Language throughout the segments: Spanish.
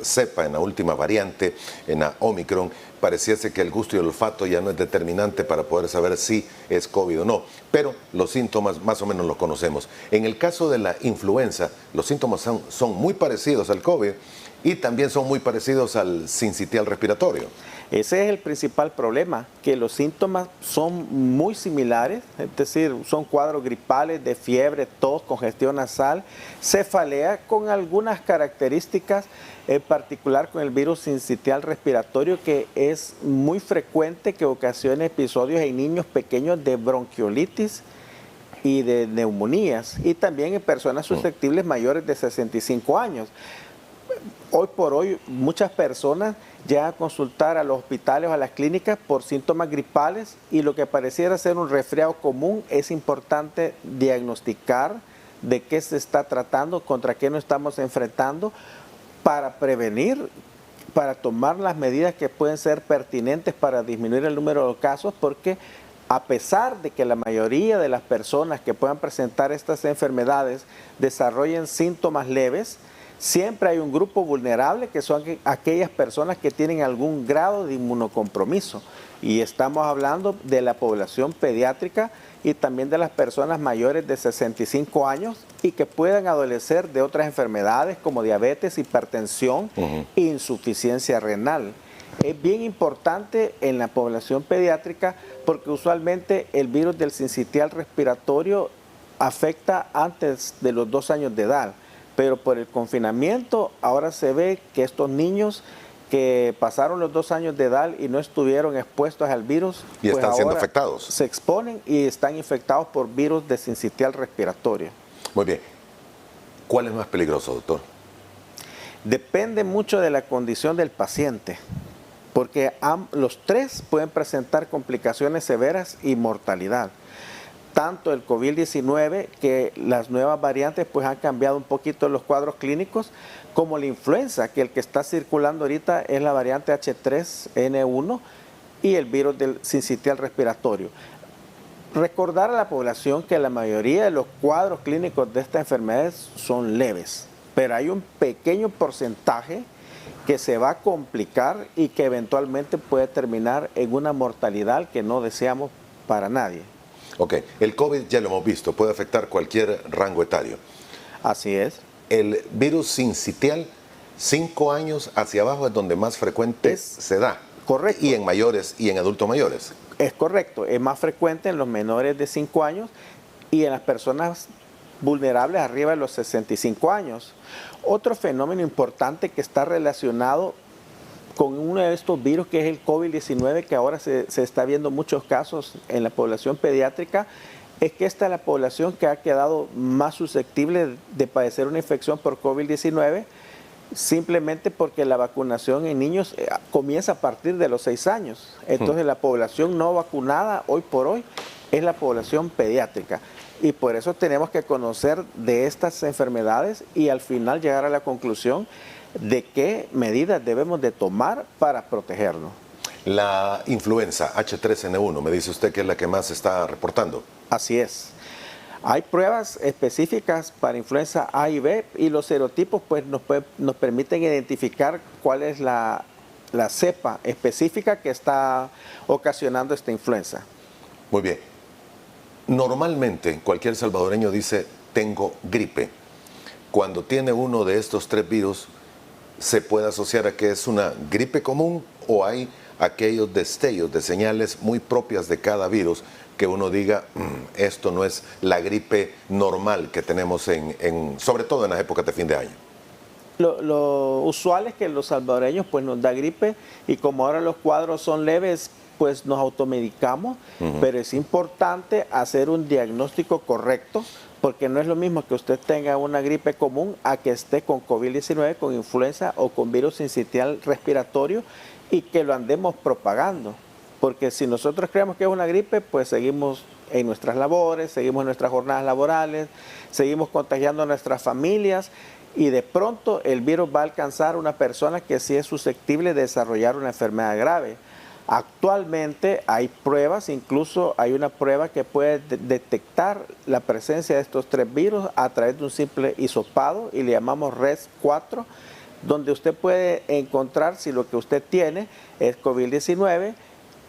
cepa, en la última variante, en la Omicron, pareciese que el gusto y el olfato ya no es determinante para poder saber si es COVID o no, pero los síntomas más o menos los conocemos. En el caso de la influenza, los síntomas son muy parecidos al COVID y también son muy parecidos al sincitial respiratorio. Ese es el principal problema, que los síntomas son muy similares, es decir, son cuadros gripales de fiebre, tos, congestión nasal, cefalea con algunas características, en particular con el virus sincitial respiratorio, que es muy frecuente que ocasione episodios en niños pequeños de bronquiolitis y de neumonías, y también en personas susceptibles mayores de 65 años. Hoy por hoy muchas personas llegan a consultar a los hospitales o a las clínicas por síntomas gripales, y lo que pareciera ser un resfriado común, es importante diagnosticar de qué se está tratando, contra qué nos estamos enfrentando, para prevenir, para tomar las medidas que pueden ser pertinentes para disminuir el número de casos, porque a pesar de que la mayoría de las personas que puedan presentar estas enfermedades desarrollen síntomas leves, siempre hay un grupo vulnerable, que son aquellas personas que tienen algún grado de inmunocompromiso. Y estamos hablando de la población pediátrica y también de las personas mayores de 65 años y que puedan adolecer de otras enfermedades como diabetes, hipertensión e insuficiencia renal. Es bien importante en la población pediátrica porque usualmente el virus del sincitial respiratorio afecta antes de los 2 años de edad. Pero por el confinamiento ahora se ve que estos niños que pasaron los 2 años de edad y no estuvieron expuestos al virus, y pues están siendo ahora afectados. Se exponen y están infectados por virus de sincitial respiratorio. Muy bien. ¿Cuál es más peligroso, doctor? Depende mucho de la condición del paciente, porque los tres pueden presentar complicaciones severas y mortalidad. Tanto el COVID-19, que las nuevas variantes pues han cambiado un poquito los cuadros clínicos, como la influenza, que el que está circulando ahorita es la variante H3N1 y el virus del sincitial respiratorio. Recordar a la población que la mayoría de los cuadros clínicos de estas enfermedades son leves, pero hay un pequeño porcentaje que se va a complicar y que eventualmente puede terminar en una mortalidad que no deseamos para nadie. Ok, el COVID ya lo hemos visto, puede afectar cualquier rango etario. Así es. El virus sincitial, 5 años hacia abajo es donde más frecuente se da. Correcto. Y en mayores y en adultos mayores. Es correcto, es más frecuente en los menores de 5 años y en las personas vulnerables arriba de los 65 años. Otro fenómeno importante que está relacionado con uno de estos virus, que es el COVID-19, que ahora se está viendo muchos casos en la población pediátrica, es que esta es la población que ha quedado más susceptible de padecer una infección por COVID-19, simplemente porque la vacunación en niños comienza a partir de los 6 años. Entonces la población no vacunada hoy por hoy es la población pediátrica. Y por eso tenemos que conocer de estas enfermedades y al final llegar a la conclusión de qué medidas debemos de tomar para protegernos. La influenza H3N1, me dice usted que es la que más se está reportando. Así es. Hay pruebas específicas para influenza A y B y los serotipos pues nos permiten identificar cuál es la cepa específica que está ocasionando esta influenza. Muy bien. Normalmente cualquier salvadoreño dice tengo gripe. Cuando tiene uno de estos 3 virus, ¿se puede asociar a que es una gripe común o hay aquellos destellos de señales muy propias de cada virus que uno diga, esto no es la gripe normal que tenemos sobre todo en las épocas de fin de año? Lo usual es que los salvadoreños pues nos da gripe y como ahora los cuadros son leves, pues nos automedicamos, pero es importante hacer un diagnóstico correcto, porque no es lo mismo que usted tenga una gripe común a que esté con COVID-19, con influenza o con virus sincitial respiratorio y que lo andemos propagando. Porque si nosotros creemos que es una gripe, pues seguimos en nuestras labores, seguimos en nuestras jornadas laborales, seguimos contagiando a nuestras familias y de pronto el virus va a alcanzar a una persona que sí es susceptible de desarrollar una enfermedad grave. Actualmente hay pruebas, incluso hay una prueba que puede detectar la presencia de estos 3 virus a través de un simple hisopado y le llamamos RES4, donde usted puede encontrar si lo que usted tiene es COVID-19,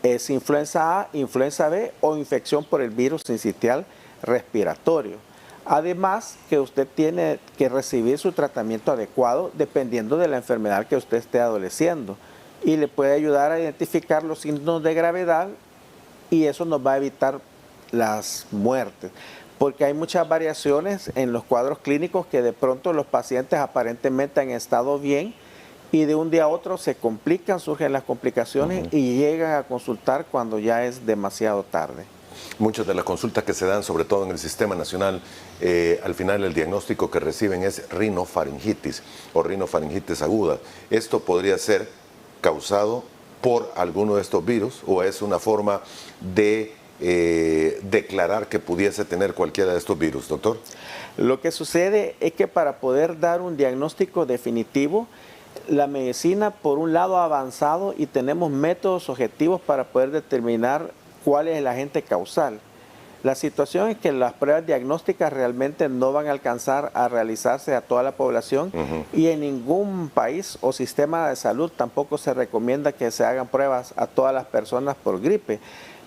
es influenza A, influenza B o infección por el virus sincitial respiratorio. Además que usted tiene que recibir su tratamiento adecuado dependiendo de la enfermedad que usted esté adoleciendo y le puede ayudar a identificar los signos de gravedad y eso nos va a evitar las muertes, porque hay muchas variaciones en los cuadros clínicos que de pronto los pacientes aparentemente han estado bien y de un día a otro se complican, surgen las complicaciones y llegan a consultar cuando ya es demasiado tarde. Muchas de las consultas que se dan, sobre todo en el sistema nacional, al final el diagnóstico que reciben es rinofaringitis o rinofaringitis aguda. ¿Esto podría ser causado por alguno de estos virus o es una forma de declarar que pudiese tener cualquiera de estos virus, doctor? Lo que sucede es que para poder dar un diagnóstico definitivo, la medicina por un lado ha avanzado y tenemos métodos objetivos para poder determinar cuál es el agente causal. La situación es que las pruebas diagnósticas realmente no van a alcanzar a realizarse a toda la población y en ningún país o sistema de salud tampoco se recomienda que se hagan pruebas a todas las personas por gripe.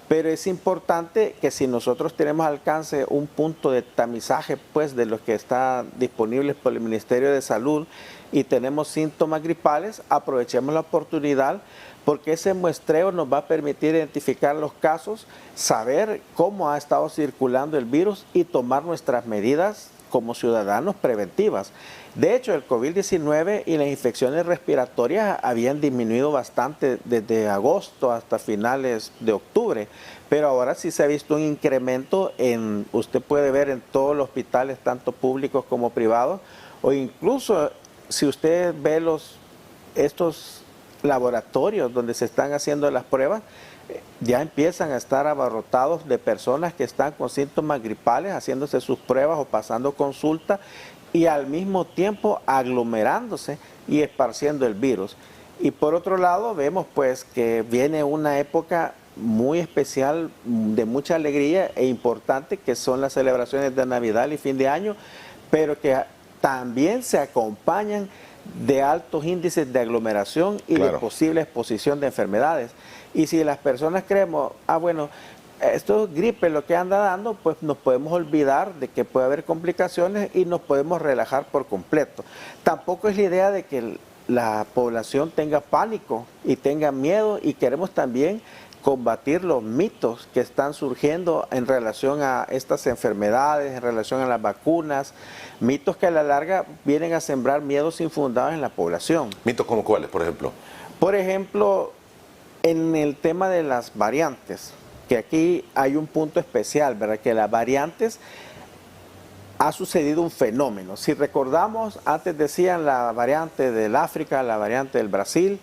Pero es importante que si nosotros tenemos al alcance un punto de tamizaje pues, de los que está disponibles por el Ministerio de Salud y tenemos síntomas gripales, aprovechemos la oportunidad porque ese muestreo nos va a permitir identificar los casos, saber cómo ha estado circulando el virus y tomar nuestras medidas como ciudadanos preventivas. De hecho, el COVID-19 y las infecciones respiratorias habían disminuido bastante desde agosto hasta finales de octubre, pero ahora sí se ha visto un incremento usted puede ver en todos los hospitales, tanto públicos como privados, o incluso si usted ve estos laboratorios donde se están haciendo las pruebas, ya empiezan a estar abarrotados de personas que están con síntomas gripales, haciéndose sus pruebas o pasando consulta y al mismo tiempo aglomerándose y esparciendo el virus. Y por otro lado vemos pues que viene una época muy especial, de mucha alegría e importante, que son las celebraciones de Navidad y fin de año, pero que también se acompañan de altos índices de aglomeración y de posible exposición de enfermedades. Y si las personas creemos, bueno, esto es gripe lo que anda dando, pues nos podemos olvidar de que puede haber complicaciones y nos podemos relajar por completo. Tampoco es la idea de que la población tenga pánico y tenga miedo, y queremos también combatir los mitos que están surgiendo en relación a estas enfermedades, en relación a las vacunas, mitos que a la larga vienen a sembrar miedos infundados en la población. ¿Mitos como cuáles, por ejemplo? Por ejemplo, en el tema de las variantes, que aquí hay un punto especial, ¿verdad? Que las variantes ha sucedido un fenómeno. Si recordamos, antes decían la variante del África, la variante del Brasil,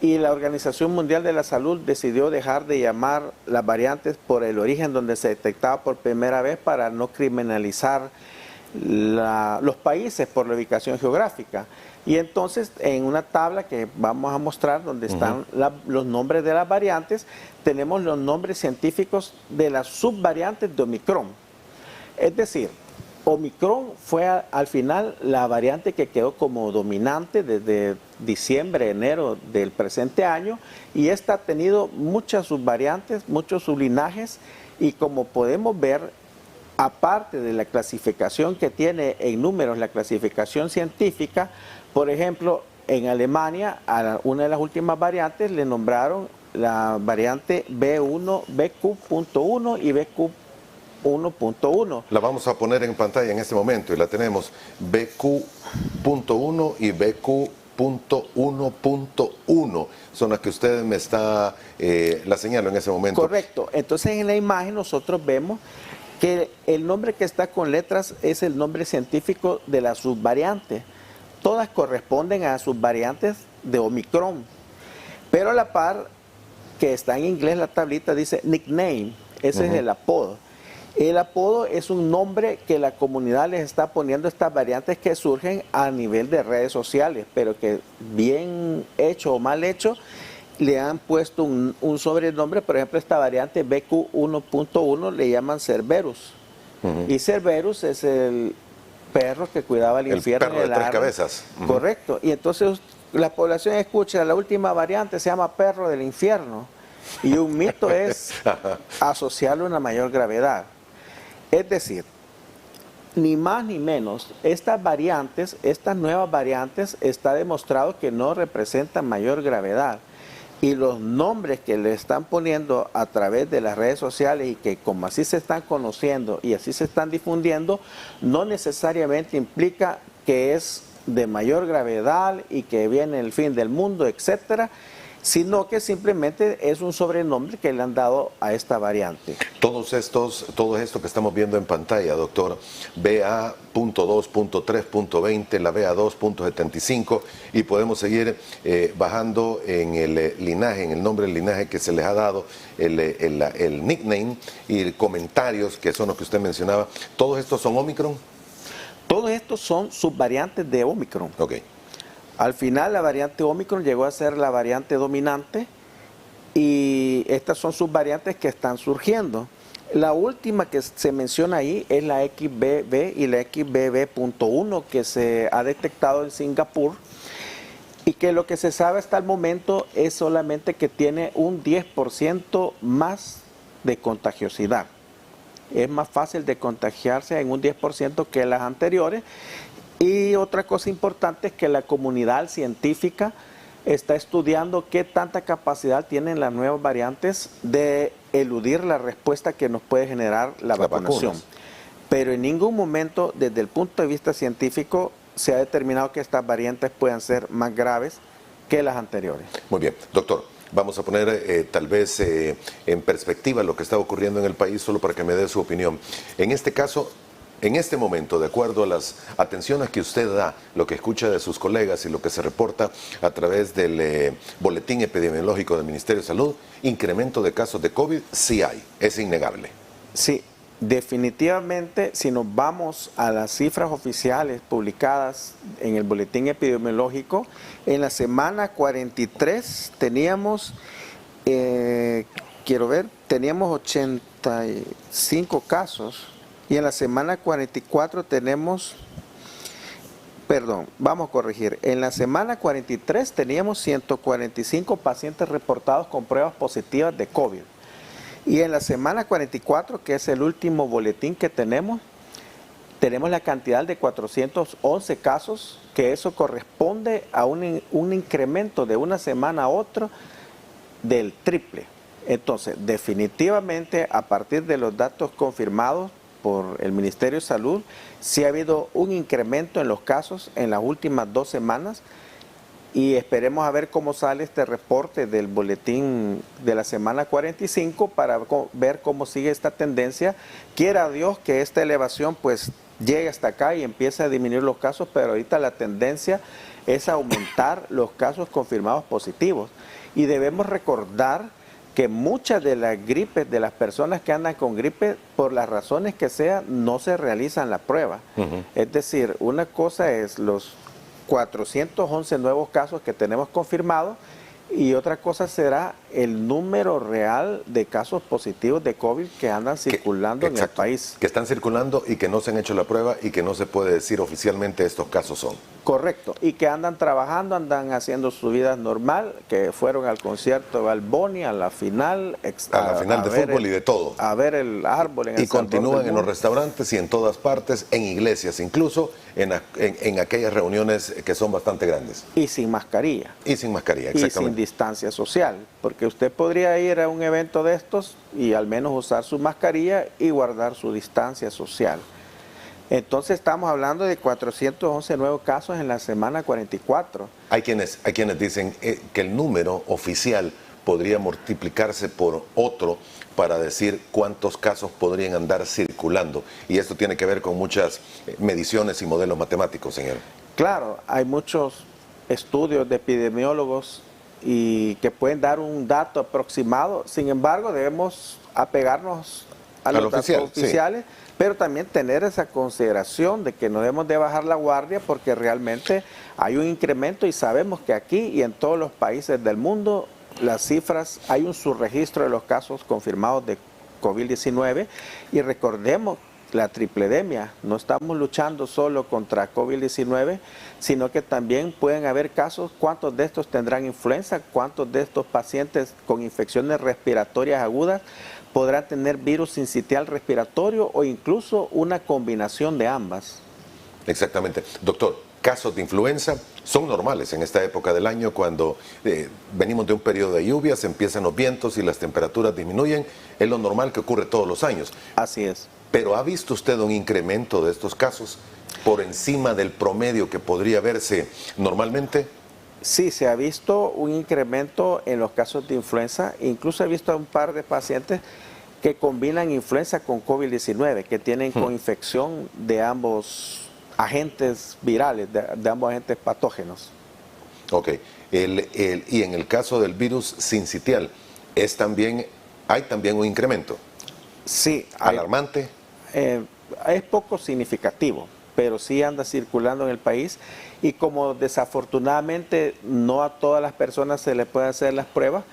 y la Organización Mundial de la Salud decidió dejar de llamar las variantes por el origen donde se detectaba por primera vez para no criminalizar los países por la ubicación geográfica. Y entonces en una tabla que vamos a mostrar donde están los nombres de las variantes, tenemos los nombres científicos de las subvariantes de Omicron. Es decir, Omicron fue al final la variante que quedó como dominante desde diciembre, enero del presente año, y esta ha tenido muchas subvariantes, muchos sublinajes, y como podemos ver, aparte de la clasificación que tiene en números, la clasificación científica, por ejemplo, en Alemania, a una de las últimas variantes le nombraron la variante B1, BQ.1 y BQ1.1. La vamos a poner en pantalla en este momento y la tenemos, BQ.1 y BQ.1.1. Son las que usted me está, la señalo en ese momento. Correcto. Entonces en la imagen nosotros vemos que el nombre que está con letras es el nombre científico de la subvariante. Todas corresponden a subvariantes de Omicron. Pero a la par, que está en inglés la tablita, dice nickname. Ese es el apodo. El apodo es un nombre que la comunidad les está poniendo a estas variantes que surgen a nivel de redes sociales, pero que bien hecho o mal hecho, le han puesto un sobrenombre. Por ejemplo, esta variante BQ1.1 le llaman Cerberus. Y Cerberus es el perro que cuidaba el infierno. El perro de tres cabezas. Correcto. Y entonces la población escucha, la última variante se llama perro del infierno. Y un mito es asociarlo a una mayor gravedad. Es decir, ni más ni menos, estas nuevas variantes, está demostrado que no representan mayor gravedad. Y los nombres que le están poniendo a través de las redes sociales y que como así se están conociendo y así se están difundiendo, no necesariamente implica que es de mayor gravedad y que viene el fin del mundo, etcétera, sino que simplemente es un sobrenombre que le han dado a esta variante. Todo esto que estamos viendo en pantalla, doctor, BA.2.3.20, la BA2.75, y podemos seguir bajando en el linaje, en el nombre del linaje que se les ha dado, el nickname y comentarios, que son los que usted mencionaba. ¿Todos estos son Omicron? Todos estos son subvariantes de Omicron. Ok. Al final la variante Omicron llegó a ser la variante dominante y estas son subvariantes que están surgiendo. La última que se menciona ahí es la XBB y la XBB.1 que se ha detectado en Singapur y que lo que se sabe hasta el momento es solamente que tiene un 10% más de contagiosidad. Es más fácil de contagiarse en un 10% que las anteriores. Y otra cosa importante es que la comunidad científica está estudiando qué tanta capacidad tienen las nuevas variantes de eludir la respuesta que nos puede generar la vacunación. Vacunas. Pero en ningún momento, desde el punto de vista científico, se ha determinado que estas variantes puedan ser más graves que las anteriores. Muy bien, doctor. Vamos a poner tal vez en perspectiva lo que está ocurriendo en el país, solo para que me dé su opinión. En este caso, en este momento, de acuerdo a las atenciones que usted da, lo que escucha de sus colegas y lo que se reporta a través del boletín epidemiológico del Ministerio de Salud, incremento de casos de COVID sí hay, es innegable. Sí, definitivamente, si nos vamos a las cifras oficiales publicadas en el boletín epidemiológico, en la semana 43 teníamos, teníamos 85 casos. Y en la semana 44 tenemos, vamos a corregir, en la semana 43 teníamos 145 pacientes reportados con pruebas positivas de COVID. Y en la semana 44, que es el último boletín que tenemos la cantidad de 411 casos, que eso corresponde a un incremento de una semana a otra del triple. Entonces, definitivamente, a partir de los datos confirmados por el Ministerio de Salud, sí ha habido un incremento en los casos en las últimas 2 semanas y esperemos a ver cómo sale este reporte del boletín de la semana 45 para ver cómo sigue esta tendencia. Quiera Dios que esta elevación pues llegue hasta acá y empiece a disminuir los casos, pero ahorita la tendencia es aumentar los casos confirmados positivos y debemos recordar que muchas de las gripes, de las personas que andan con gripe, por las razones que sea, no se realizan la prueba. Es decir, una cosa es los 411 nuevos casos que tenemos confirmados y otra cosa será el número real de casos positivos de COVID que andan circulando en el país. Que están circulando y que no se han hecho la prueba y que no se puede decir oficialmente estos casos son. Correcto, y que andan trabajando, andan haciendo su vida normal, que fueron al concierto de Bad Bunny, a la final de fútbol y de todo. A ver el árbol en el Y continúan en los restaurantes y en todas partes, en iglesias, incluso en aquellas reuniones que son bastante grandes. Y sin mascarilla. Y sin mascarilla, exactamente. Y sin distancia social, porque usted podría ir a un evento de estos y al menos usar su mascarilla y guardar su distancia social. Entonces estamos hablando de 411 nuevos casos en la semana 44. Hay quienes dicen que el número oficial podría multiplicarse por otro para decir cuántos casos podrían andar circulando. Y esto tiene que ver con muchas mediciones y modelos matemáticos, señor. Claro, hay muchos estudios de epidemiólogos y que pueden dar un dato aproximado. Sin embargo, debemos apegarnos a los datos oficiales, sí, pero también tener esa consideración de que no debemos de bajar la guardia porque realmente hay un incremento y sabemos que aquí y en todos los países del mundo las cifras, hay un subregistro de los casos confirmados de COVID-19 y recordemos la tripledemia. No estamos luchando solo contra COVID-19, sino que también pueden haber casos, cuántos de estos tendrán influenza, cuántos de estos pacientes con infecciones respiratorias agudas podrán tener virus sincitial respiratorio o incluso una combinación de ambas. Exactamente. Doctor, casos de influenza son normales en esta época del año cuando venimos de un periodo de lluvias, empiezan los vientos y las temperaturas disminuyen. Es lo normal que ocurre todos los años. Así es. Pero ¿ha visto usted un incremento de estos casos por encima del promedio que podría verse normalmente? Sí, se ha visto un incremento en los casos de influenza. Incluso he visto a un par de pacientes que combinan influenza con COVID-19, que tienen coinfección de ambos agentes virales, de ambos agentes patógenos. Ok. Y en el caso del virus sincitial, ¿hay también un incremento? Sí. ¿Alarmante? Es poco significativo, pero sí anda circulando en el país y como desafortunadamente no a todas las personas se les puede hacer las pruebas,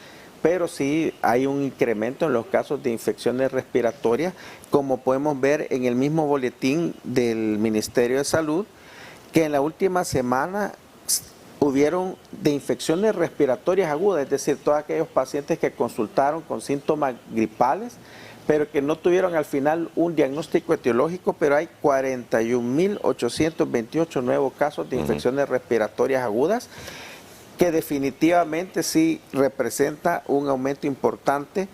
pero sí hay un incremento en los casos de infecciones respiratorias, como podemos ver en el mismo boletín del Ministerio de Salud, que en la última semana hubieron de infecciones respiratorias agudas, es decir, todos aquellos pacientes que consultaron con síntomas gripales, pero que no tuvieron al final un diagnóstico etiológico, pero hay 41.828 nuevos casos de infecciones respiratorias agudas, que definitivamente sí representa un aumento importante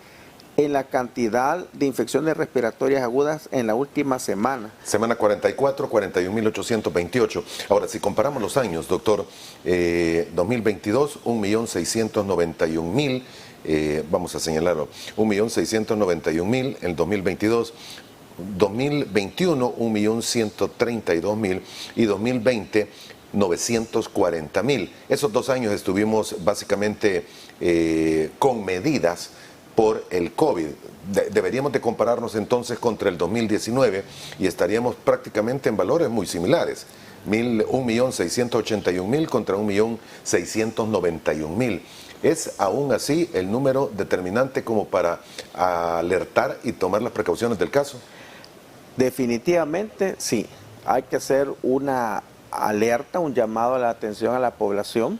en la cantidad de infecciones respiratorias agudas en la última semana. Semana 44, 41.828. Ahora, si comparamos los años, doctor, 2022, 1.691.000, vamos a señalarlo, 1.691.000 en 2022, 2021, 1.132.000 y 2020, 940.000. Esos 2 años estuvimos básicamente con medidas por el COVID. Deberíamos de compararnos entonces contra el 2019 y estaríamos prácticamente en valores muy similares. 1.681.000 contra 1.691.000. ¿Es aún así el número determinante como para alertar y tomar las precauciones del caso? Definitivamente sí. Hay que hacer una alerta, un llamado a la atención a la población,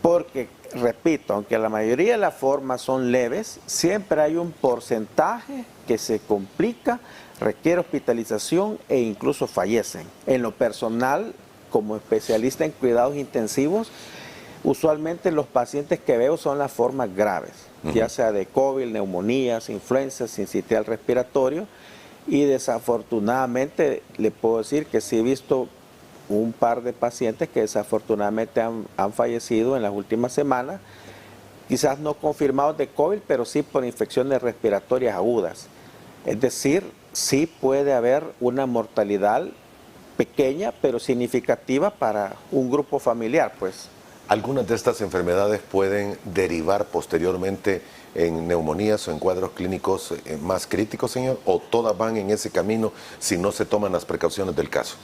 porque, repito, aunque la mayoría de las formas son leves, siempre hay un porcentaje que se complica, requiere hospitalización e incluso fallecen. En lo personal, como especialista en cuidados intensivos, usualmente los pacientes que veo son las formas graves, ya sea de COVID, neumonías, influencias, sincitial respiratorio, y desafortunadamente le puedo decir que sí he visto un par de pacientes que desafortunadamente han fallecido en las últimas semanas, quizás no confirmados de COVID, pero sí por infecciones respiratorias agudas. Es decir, sí puede haber una mortalidad pequeña, pero significativa para un grupo familiar, pues. ¿Algunas de estas enfermedades pueden derivar posteriormente en neumonías o en cuadros clínicos más críticos, señor? ¿O todas van en ese camino si no se toman las precauciones del caso?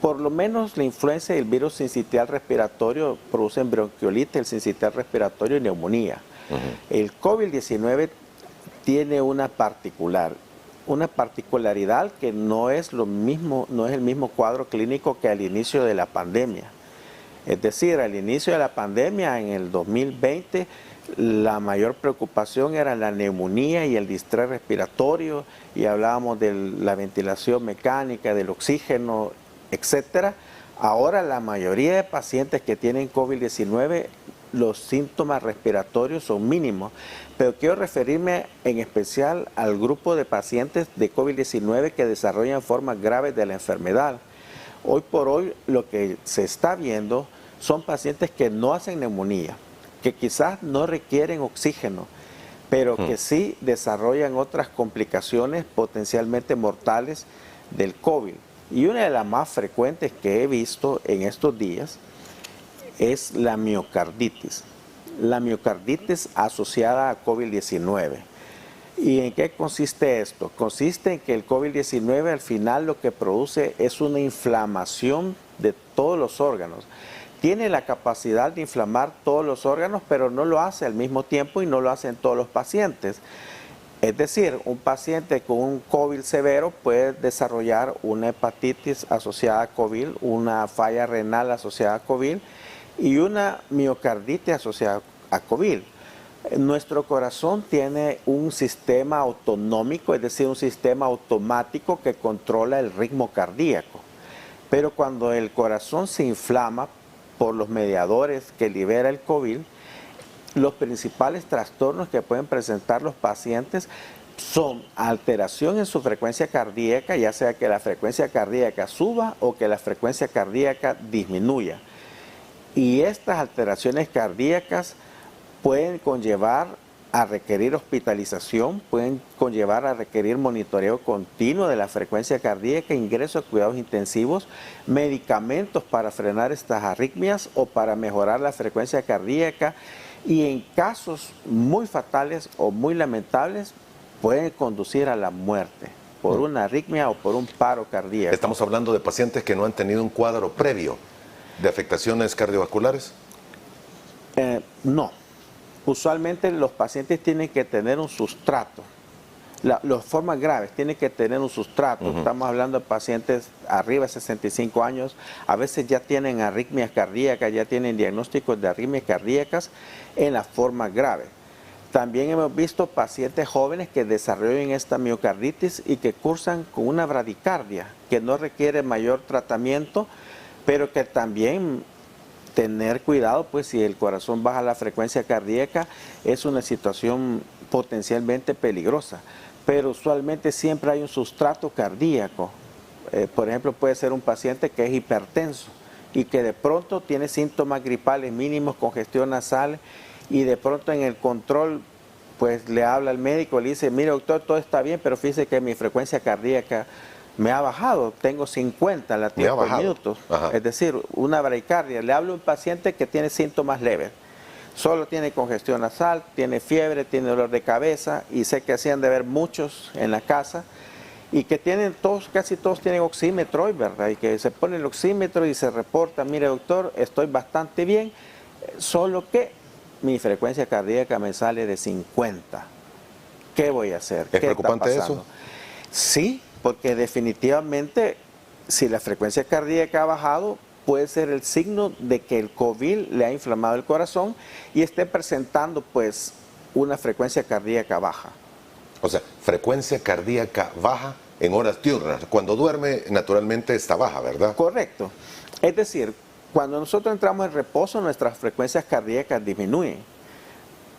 Por lo menos la influenza y el virus sincitial respiratorio producen bronquiolitis, el sincitial respiratorio y neumonía. El COVID-19 tiene una particularidad que no es lo mismo, no es el mismo cuadro clínico que al inicio de la pandemia. Es decir, al inicio de la pandemia, en el 2020, la mayor preocupación era la neumonía y el distrés respiratorio, y hablábamos de la ventilación mecánica, del oxígeno, etcétera. Ahora la mayoría de pacientes que tienen COVID-19, los síntomas respiratorios son mínimos, pero quiero referirme en especial al grupo de pacientes de COVID-19 que desarrollan formas graves de la enfermedad. Hoy por hoy lo que se está viendo son pacientes que no hacen neumonía, que quizás no requieren oxígeno, pero que sí desarrollan otras complicaciones potencialmente mortales del COVID. Y una de las más frecuentes que he visto en estos días es la miocarditis. La miocarditis asociada a COVID-19. ¿Y en qué consiste esto? Consiste en que el COVID-19 al final lo que produce es una inflamación de todos los órganos. Tiene la capacidad de inflamar todos los órganos, pero no lo hace al mismo tiempo y no lo hace en todos los pacientes. Es decir, un paciente con un COVID severo puede desarrollar una hepatitis asociada a COVID, una falla renal asociada a COVID y una miocarditis asociada a COVID. Nuestro corazón tiene un sistema autonómico, es decir, un sistema automático que controla el ritmo cardíaco. Pero cuando el corazón se inflama por los mediadores que libera el COVID, los principales trastornos que pueden presentar los pacientes son alteración en su frecuencia cardíaca, ya sea que la frecuencia cardíaca suba o que la frecuencia cardíaca disminuya. Y estas alteraciones cardíacas pueden conllevar a requerir hospitalización, pueden conllevar a requerir monitoreo continuo de la frecuencia cardíaca, ingreso a cuidados intensivos, medicamentos para frenar estas arritmias o para mejorar la frecuencia cardíaca, y en casos muy fatales o muy lamentables pueden conducir a la muerte por una arritmia o por un paro cardíaco. Estamos hablando de pacientes que no han tenido un cuadro previo de afectaciones cardiovasculares. No. Usualmente los pacientes tienen que tener un sustrato. Las formas graves tienen que tener un sustrato. Estamos hablando de pacientes arriba de 65 años, a veces ya tienen arritmias cardíacas, ya tienen diagnósticos de arritmias cardíacas en la forma grave. También hemos visto pacientes jóvenes que desarrollan esta miocarditis y que cursan con una bradicardia, que no requiere mayor tratamiento, pero que también tener cuidado, pues si el corazón baja la frecuencia cardíaca es una situación potencialmente peligrosa, pero usualmente siempre hay un sustrato cardíaco. Por ejemplo, puede ser un paciente que es hipertenso y que de pronto tiene síntomas gripales mínimos, congestión nasal, y de pronto en el control pues le habla al médico, le dice, mire doctor, todo está bien, pero fíjese que mi frecuencia cardíaca me ha bajado, tengo 50 latidos por minuto, es decir, una bradicardia. Le hablo a un paciente que tiene síntomas leves, solo tiene congestión nasal, tiene fiebre, tiene dolor de cabeza, y sé que hacían de ver muchos en la casa, y que tienen todos, casi todos tienen oxímetro hoy, ¿verdad? Y que se pone el oxímetro y se reporta, mire doctor, estoy bastante bien, solo que mi frecuencia cardíaca me sale de 50. ¿Qué voy a hacer? ¿Es preocupante eso? Sí, porque definitivamente si la frecuencia cardíaca ha bajado, puede ser el signo de que el COVID le ha inflamado el corazón y esté presentando pues una frecuencia cardíaca baja. O sea, frecuencia cardíaca baja en horas diurnas. Cuando duerme, naturalmente está baja, ¿verdad? Correcto. Es decir, cuando nosotros entramos en reposo, nuestras frecuencias cardíacas disminuyen.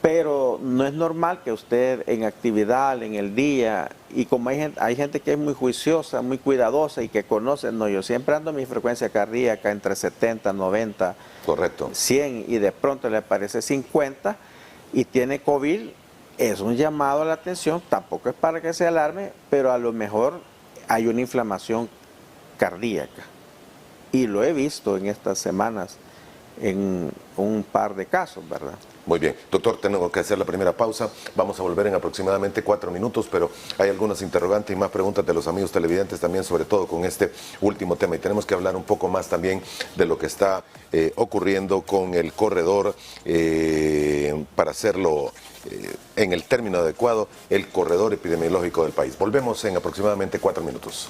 Pero no es normal que usted en actividad, en el día, y como hay gente que es muy juiciosa, muy cuidadosa y que conoce, no, yo siempre ando mi frecuencia cardíaca entre 70, 90, correcto, 100, y de pronto le aparece 50 y tiene COVID, es un llamado a la atención, tampoco es para que se alarme, pero a lo mejor hay una inflamación cardíaca. Y lo he visto en estas semanas en un par de casos, ¿verdad? Muy bien. Doctor, tenemos que hacer la primera pausa. Vamos a volver en aproximadamente 4 minutos, pero hay algunas interrogantes y más preguntas de los amigos televidentes también, sobre todo con este último tema. Y tenemos que hablar un poco más también de lo que está ocurriendo con el corredor, para hacerlo en el término adecuado, el corredor epidemiológico del país. Volvemos en aproximadamente 4 minutos.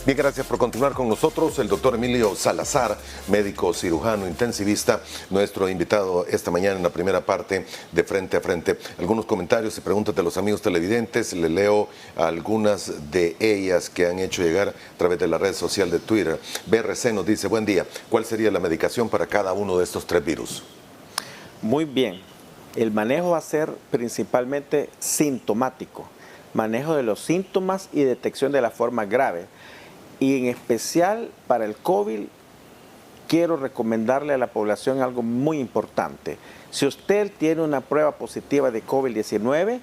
Bien, gracias por continuar con nosotros. El doctor Emilio Salazar, médico cirujano intensivista, nuestro invitado esta mañana en la primera parte de Frente a Frente. Algunos comentarios y preguntas de los amigos televidentes. Le leo algunas de ellas que han hecho llegar a través de la red social de Twitter. BRC nos dice, buen día, ¿cuál sería la medicación para cada uno de estos 3 virus? Muy bien. El manejo va a ser principalmente sintomático. Manejo de los síntomas y detección de la forma grave. Y en especial para el COVID, quiero recomendarle a la población algo muy importante. Si usted tiene una prueba positiva de COVID-19,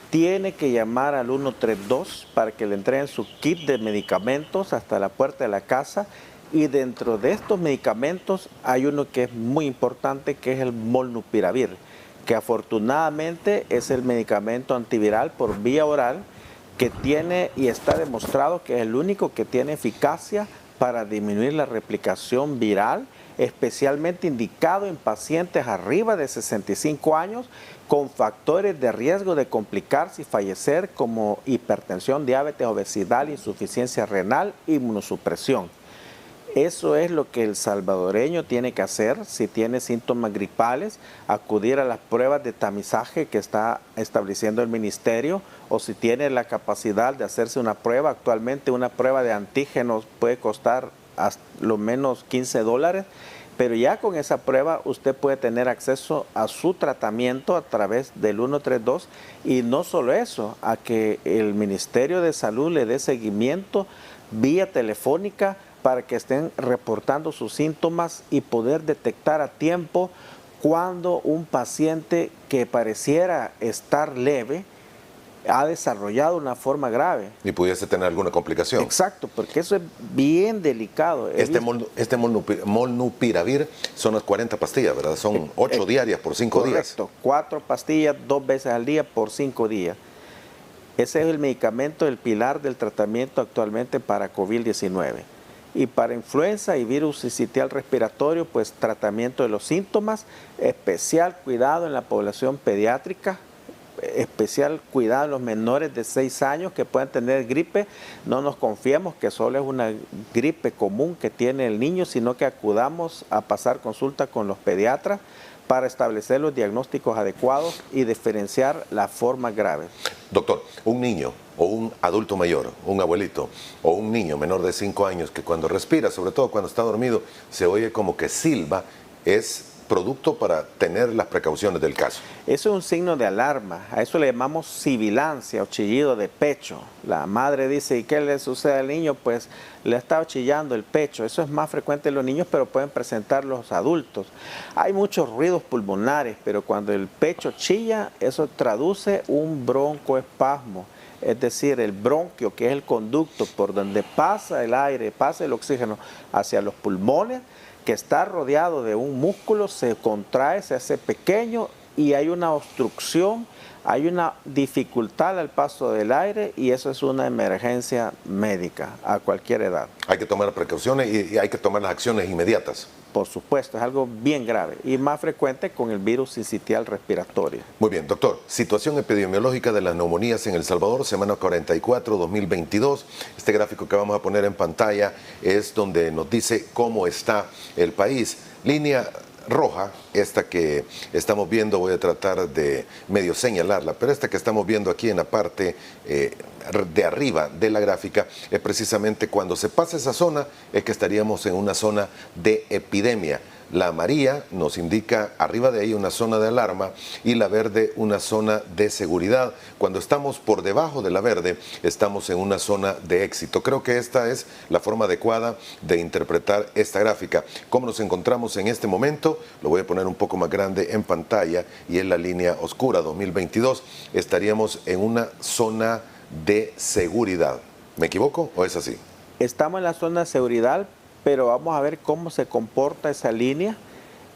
tiene que llamar al 132 para que le entreguen su kit de medicamentos hasta la puerta de la casa. Y dentro de estos medicamentos hay uno que es muy importante, que es el molnupiravir, que afortunadamente es el medicamento antiviral por vía oral, que tiene y está demostrado que es el único que tiene eficacia para disminuir la replicación viral, especialmente indicado en pacientes arriba de 65 años con factores de riesgo de complicarse y fallecer como hipertensión, diabetes, obesidad, insuficiencia renal, inmunosupresión. Eso es lo que el salvadoreño tiene que hacer si tiene síntomas gripales, acudir a las pruebas de tamizaje que está estableciendo el ministerio, o si tiene la capacidad de hacerse una prueba. Actualmente una prueba de antígenos puede costar hasta lo menos $15, pero ya con esa prueba usted puede tener acceso a su tratamiento a través del 132, y no solo eso, a que el Ministerio de Salud le dé seguimiento vía telefónica para que estén reportando sus síntomas y poder detectar a tiempo cuando un paciente que pareciera estar leve ha desarrollado una forma grave. Y pudiese tener alguna complicación. Exacto, porque eso es bien delicado. Este molnupiravir son las 40 pastillas, ¿verdad? Son 8 diarias por 5 días. Correcto, 4 pastillas 2 veces al día por 5 días. Ese es el medicamento, el pilar del tratamiento actualmente para COVID-19. Y para influenza y virus sincitial respiratorio, pues tratamiento de los síntomas, especial cuidado en la población pediátrica, especial cuidado en los menores de 6 años que puedan tener gripe. No nos confiemos que solo es una gripe común que tiene el niño, sino que acudamos a pasar consulta con los pediatras para establecer los diagnósticos adecuados y diferenciar la forma grave. Doctor, un niño o un adulto mayor, un abuelito o un niño menor de 5 años que cuando respira, sobre todo cuando está dormido, se oye como que silba, ¿es producto para tener las precauciones del caso? Eso es un signo de alarma. A eso le llamamos sibilancia o chillido de pecho. La madre dice, ¿y qué le sucede al niño? Pues le ha estado chillando el pecho. Eso es más frecuente en los niños, pero pueden presentar los adultos. Hay muchos ruidos pulmonares, pero cuando el pecho chilla, eso traduce un broncoespasmo. Es decir, el bronquio, que es el conducto por donde pasa el aire, pasa el oxígeno hacia los pulmones, que está rodeado de un músculo, se contrae, se hace pequeño y hay una obstrucción, hay una dificultad al paso del aire, y eso es una emergencia médica a cualquier edad. Hay que tomar precauciones y hay que tomar las acciones inmediatas. Por supuesto, es algo bien grave y más frecuente con el virus sincitial respiratorio. Muy bien, doctor. Situación epidemiológica de las neumonías en El Salvador, semana 44, 2022. Este gráfico que vamos a poner en pantalla es donde nos dice cómo está el país. Línea roja, esta que estamos viendo, voy a tratar de medio señalarla, pero esta que estamos viendo aquí en la parte de arriba de la gráfica es precisamente cuando se pasa esa zona, es que estaríamos en una zona de epidemia. La amarilla nos indica arriba de ahí una zona de alarma y la verde una zona de seguridad. Cuando estamos por debajo de la verde, estamos en una zona de éxito. Creo que esta es la forma adecuada de interpretar esta gráfica. ¿Cómo nos encontramos en este momento? Lo voy a poner un poco más grande en pantalla y en la línea oscura 2022 estaríamos en una zona de seguridad. ¿Me equivoco o es así? Estamos en la zona de seguridad, pero vamos a ver cómo se comporta esa línea,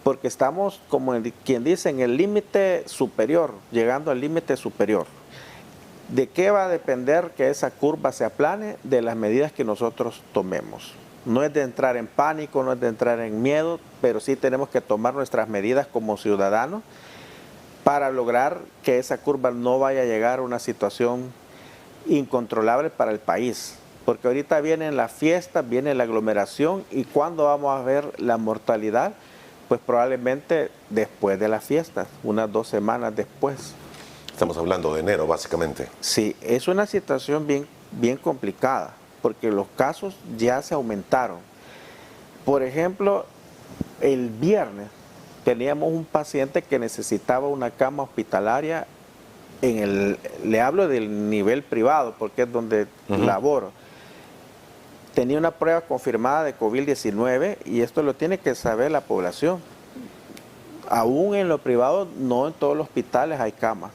porque estamos, como quien dice, en el límite superior, llegando al límite superior. ¿De qué va a depender que esa curva se aplane? De las medidas que nosotros tomemos. No es de entrar en pánico, no es de entrar en miedo, pero sí tenemos que tomar nuestras medidas como ciudadanos para lograr que esa curva no vaya a llegar a una situación incontrolable para el país. Porque ahorita vienen las fiestas, viene la aglomeración, y ¿cuándo vamos a ver la mortalidad? Pues probablemente después de las fiestas, unas 2 semanas después. Estamos hablando de enero, básicamente. Sí, es una situación bien complicada, porque los casos ya se aumentaron. Por ejemplo, el viernes teníamos un paciente que necesitaba una cama hospitalaria le hablo del nivel privado, porque es donde laboro. Tenía una prueba confirmada de COVID-19, y esto lo tiene que saber la población. Aún en lo privado, no en todos los hospitales hay camas.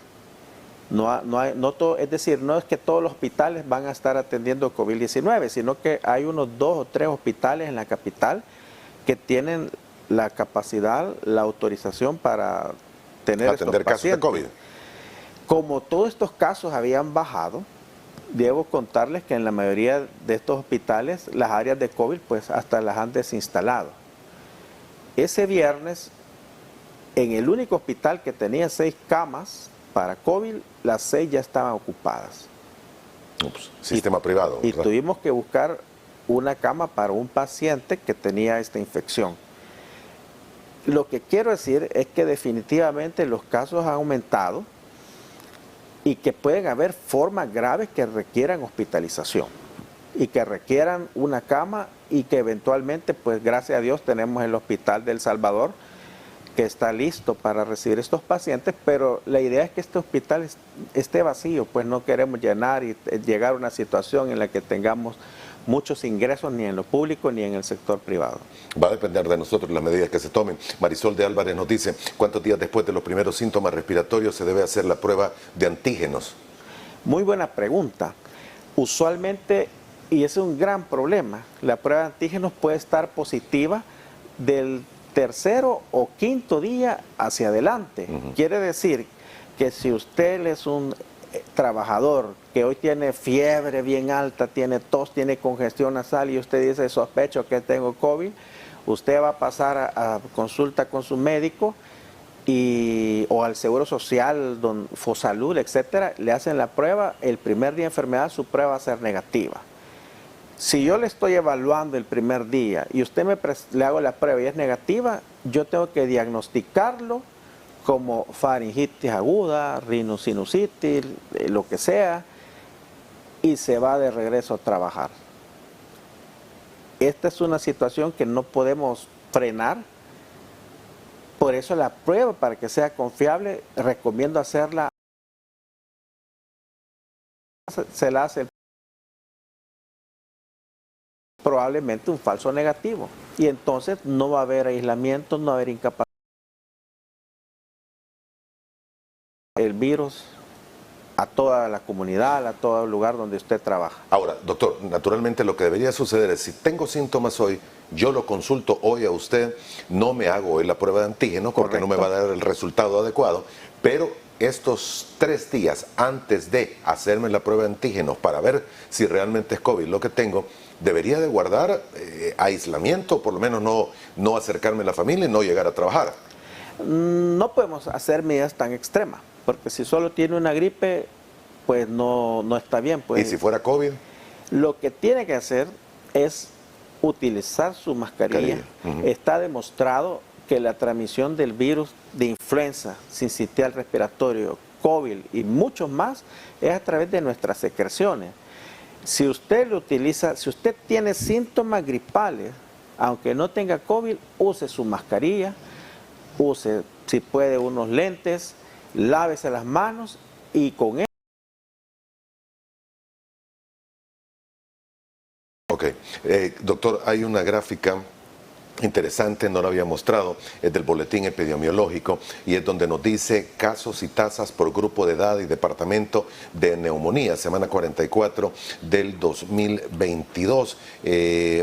Es decir, no es que todos los hospitales van a estar atendiendo COVID-19, sino que hay unos 2 o 3 hospitales en la capital que tienen la capacidad, la autorización para tener atender estos casos de COVID. Como todos estos casos habían bajado, debo contarles que en la mayoría de estos hospitales las áreas de COVID pues hasta las han desinstalado. Ese viernes, en el único hospital que tenía 6 camas para COVID, las 6 ya estaban ocupadas. Ups, sistema privado. Y tuvimos que buscar una cama para un paciente que tenía esta infección. Lo que quiero decir es que definitivamente los casos han aumentado y que pueden haber formas graves que requieran hospitalización y que requieran una cama, y que eventualmente, pues gracias a Dios, tenemos el Hospital de El Salvador que está listo para recibir estos pacientes, pero la idea es que este hospital esté vacío, pues no queremos llenar y llegar a una situación en la que tengamos muchos ingresos ni en lo público ni en el sector privado. Va a depender de nosotros las medidas que se tomen. Marisol de Álvarez nos dice, ¿cuántos días después de los primeros síntomas respiratorios se debe hacer la prueba de antígenos? Muy buena pregunta. Usualmente, y ese es un gran problema, la prueba de antígenos puede estar positiva del 3.º o 5.º día hacia adelante. Quiere decir que si usted es un trabajador que hoy tiene fiebre bien alta, tiene tos, tiene congestión nasal, y usted dice sospecho que tengo COVID, usted va a pasar a consulta con su médico o al Seguro Social, Fosalud, etcétera, le hacen la prueba. El primer día de enfermedad su prueba va a ser negativa. Si yo le estoy evaluando el primer día y usted le hago la prueba y es negativa, yo tengo que diagnosticarlo como faringitis aguda, rhinosinusitis, lo que sea, y se va de regreso a trabajar. Esta es una situación que no podemos frenar. Por eso la prueba, para que sea confiable, recomiendo hacerla. Se la hace probablemente un falso negativo, y entonces no va a haber aislamiento, no va a haber incapacidad. El virus a toda la comunidad, a todo el lugar donde usted trabaja. Ahora, doctor, naturalmente lo que debería suceder es, si tengo síntomas hoy, yo lo consulto hoy a usted, no me hago hoy la prueba de antígeno porque Correcto. no me va a dar el resultado adecuado, pero estos 3 días antes de hacerme la prueba de antígeno para ver si realmente es COVID lo que tengo, debería de guardar aislamiento, por lo menos no acercarme a la familia y no llegar a trabajar. No podemos hacer medidas tan extremas, porque si solo tiene una gripe, pues no está bien. Pues. ¿Y si fuera COVID? Lo que tiene que hacer es utilizar su mascarilla. Está demostrado que la transmisión del virus de influenza, sincitial respiratorio, COVID y muchos más, es a través de nuestras secreciones. Si usted lo utiliza, si usted tiene síntomas gripales, aunque no tenga COVID, use su mascarilla, use, si puede, unos lentes, lávese las manos, y con eso. Ok. Doctor, hay una gráfica interesante, no la había mostrado, es del boletín epidemiológico, y es donde nos dice casos y tasas por grupo de edad y departamento de neumonía, semana 44 del 2022.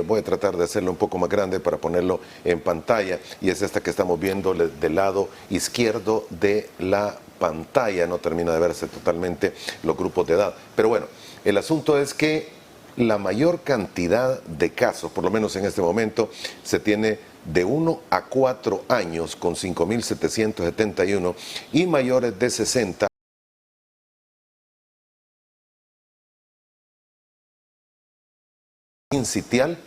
Voy a tratar de hacerlo un poco más grande para ponerlo en pantalla, y es esta que estamos viendo del lado izquierdo de la pantalla no termina de verse totalmente los grupos de edad. Pero bueno, el asunto es que la mayor cantidad de casos, por lo menos en este momento, se tiene de 1 a 4 años con 5.771 y mayores de 60 sincitial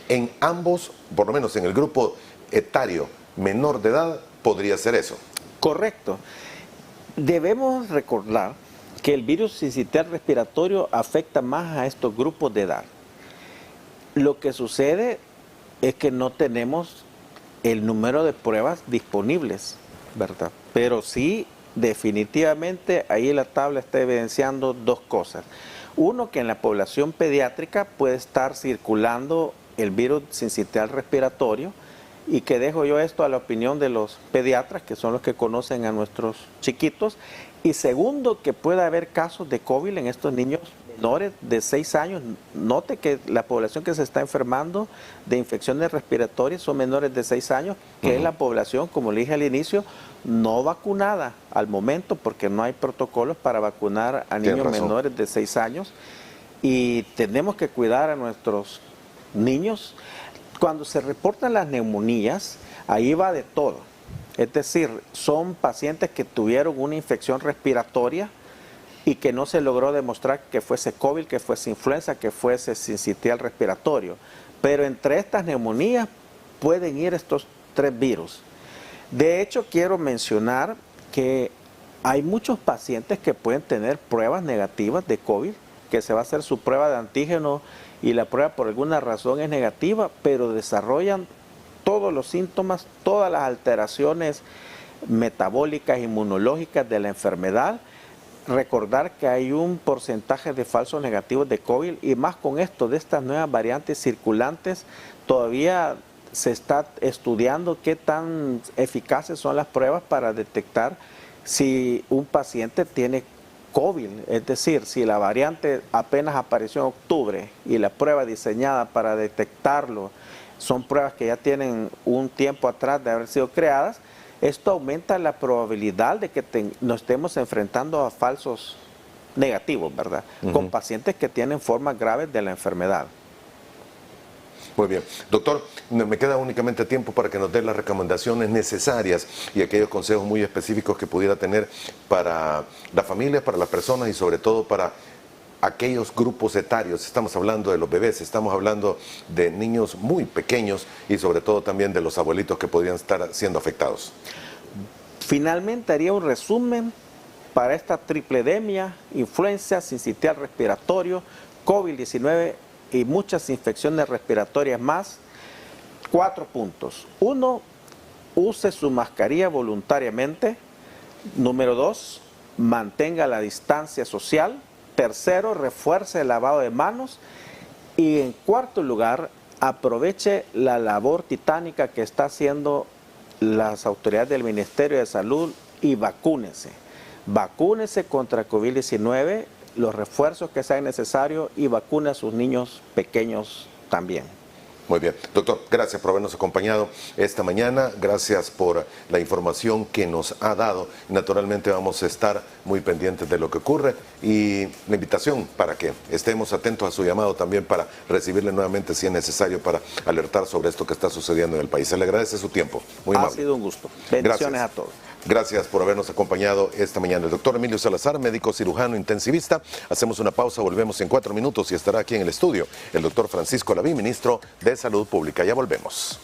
en ambos, por lo menos en el grupo etario menor de edad, podría ser eso. Correcto. Debemos recordar que el virus sincitial respiratorio afecta más a estos grupos de edad. Lo que sucede es que no tenemos el número de pruebas disponibles, ¿verdad? Pero sí, definitivamente, ahí la tabla está evidenciando dos cosas. Uno, que en la población pediátrica puede estar circulando el virus sincitial respiratorio, y que dejo yo esto a la opinión de los pediatras, que son los que conocen a nuestros chiquitos. Y segundo, que pueda haber casos de COVID en estos niños menores de 6 años. Note que la población que se está enfermando de infecciones respiratorias son menores de 6 años, que es la población, como le dije al inicio, no vacunada al momento, porque no hay protocolos para vacunar a niños menores de 6 años. Y tenemos que cuidar a nuestros niños. Cuando se reportan las neumonías, ahí va de todo. Es decir, son pacientes que tuvieron una infección respiratoria y que no se logró demostrar que fuese COVID, que fuese influenza, que fuese sincitial respiratorio. Pero entre estas neumonías pueden ir estos 3 virus. De hecho, quiero mencionar que hay muchos pacientes que pueden tener pruebas negativas de COVID, que se va a hacer su prueba de antígeno y la prueba por alguna razón es negativa, pero desarrollan todos los síntomas, todas las alteraciones metabólicas, inmunológicas de la enfermedad. Recordar que hay un porcentaje de falsos negativos de COVID, y más con esto de estas nuevas variantes circulantes, todavía se está estudiando qué tan eficaces son las pruebas para detectar si un paciente tiene COVID. Es decir, si la variante apenas apareció en octubre y la prueba diseñada para detectarlo son pruebas que ya tienen un tiempo atrás de haber sido creadas, esto aumenta la probabilidad de que nos estemos enfrentando a falsos negativos, ¿verdad? Con pacientes que tienen formas graves de la enfermedad. Muy bien. Doctor, me queda únicamente tiempo para que nos dé las recomendaciones necesarias y aquellos consejos muy específicos que pudiera tener para la familia, para las personas y sobre todo para aquellos grupos etarios. Estamos hablando de los bebés, estamos hablando de niños muy pequeños y sobre todo también de los abuelitos que podrían estar siendo afectados. Finalmente haría un resumen para esta tripledemia: influenza, sincitial respiratorio, COVID-19 y muchas infecciones respiratorias más. 4 puntos. 1, use su mascarilla voluntariamente. Número 2, mantenga la distancia social. Tercero, refuerce el lavado de manos. Y en cuarto lugar, aproveche la labor titánica que está haciendo las autoridades del Ministerio de Salud y vacúnese. Vacúnese contra COVID-19, los refuerzos que sean necesarios, y vacune a sus niños pequeños también. Muy bien. Doctor, gracias por habernos acompañado esta mañana. Gracias por la información que nos ha dado. Naturalmente vamos a estar muy pendientes de lo que ocurre y la invitación para que estemos atentos a su llamado también para recibirle nuevamente si es necesario para alertar sobre esto que está sucediendo en el país. Se le agradece su tiempo. Muy amable. Ha sido un gusto. Bendiciones a todos. Gracias por habernos acompañado esta mañana. El doctor Emilio Salazar, médico cirujano intensivista. Hacemos una pausa, volvemos en 4 minutos y estará aquí en el estudio el doctor Francisco Lavín, ministro de Salud Pública. Ya volvemos.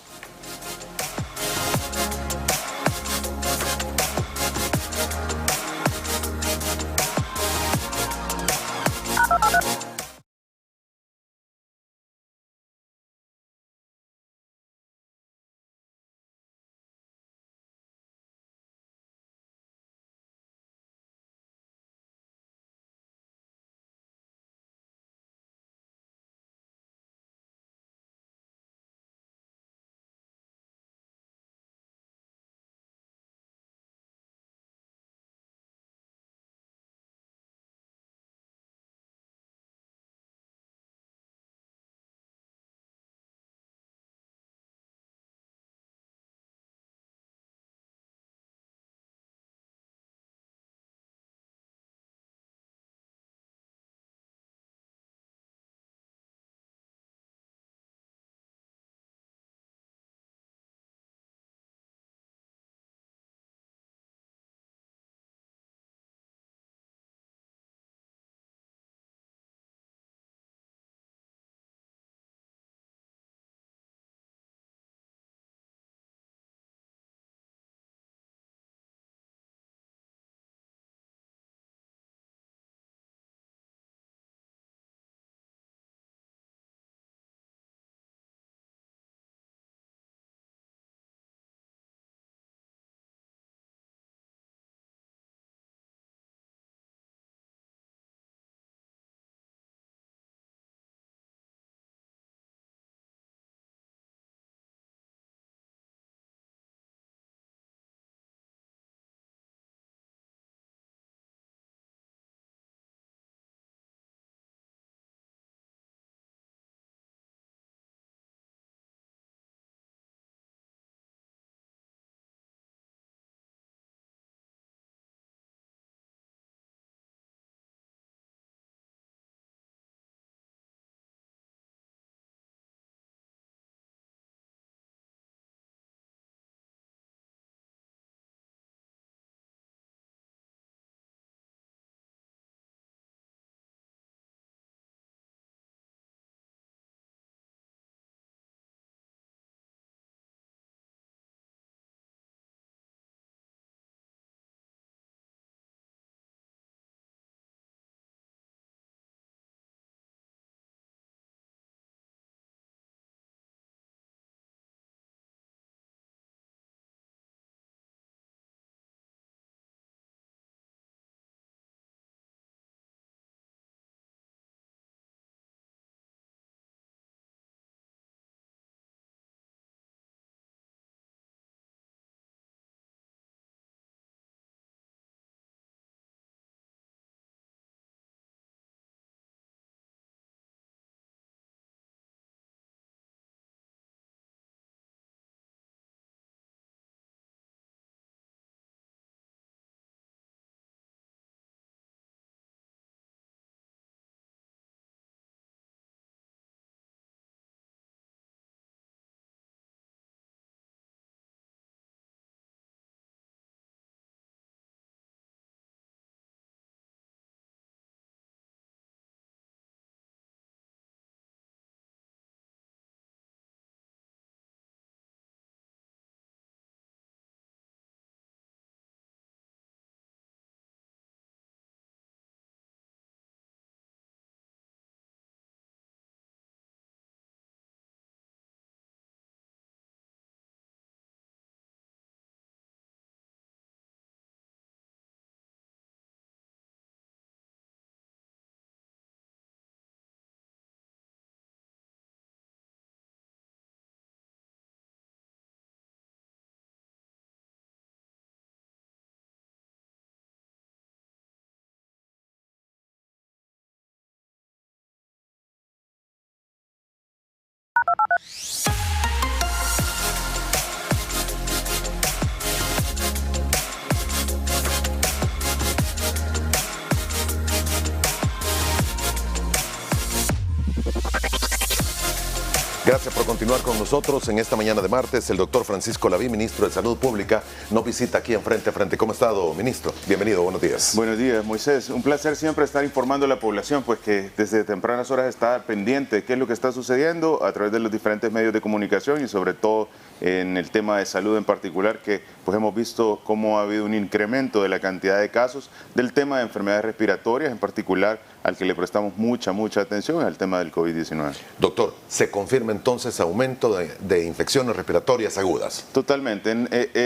Gracias por continuar con nosotros en esta mañana de martes. El doctor Francisco Laví, ministro de Salud Pública, nos visita aquí en Frente a Frente. ¿Cómo ha estado, ministro? Bienvenido, buenos días. Buenos días, Moisés. Un placer siempre estar informando a la población, pues que desde tempranas horas está pendiente de qué es lo que está sucediendo a través de los diferentes medios de comunicación y sobre todo en el tema de salud en particular, que pues hemos visto cómo ha habido un incremento de la cantidad de casos del tema de enfermedades respiratorias, en particular al que le prestamos mucha atención, es el tema del COVID-19. Doctor, ¿se confirma entonces aumento de infecciones respiratorias agudas? Totalmente.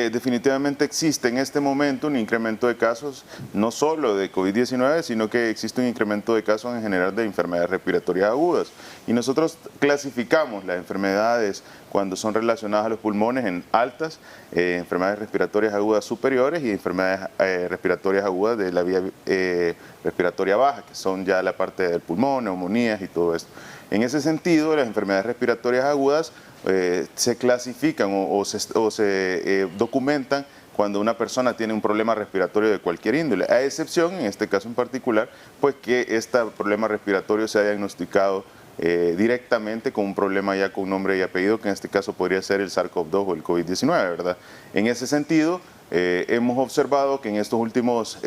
Definitivamente existe en este momento un incremento de casos, no solo de COVID-19, sino que existe un incremento de casos en general de enfermedades respiratorias agudas. Y nosotros clasificamos las enfermedades cuando son relacionadas a los pulmones en altas, enfermedades respiratorias agudas superiores y enfermedades respiratorias agudas de la vía respiratoria baja, que son ya la parte del pulmón, neumonías y todo esto. En ese sentido, las enfermedades respiratorias agudas se clasifican o se documentan cuando una persona tiene un problema respiratorio de cualquier índole, a excepción, en este caso en particular, pues que este problema respiratorio se haya diagnosticado directamente con un problema ya con nombre y apellido, que en este caso podría ser el SARS-CoV-2 o el COVID-19, ¿verdad? En ese sentido, hemos observado que en estos últimos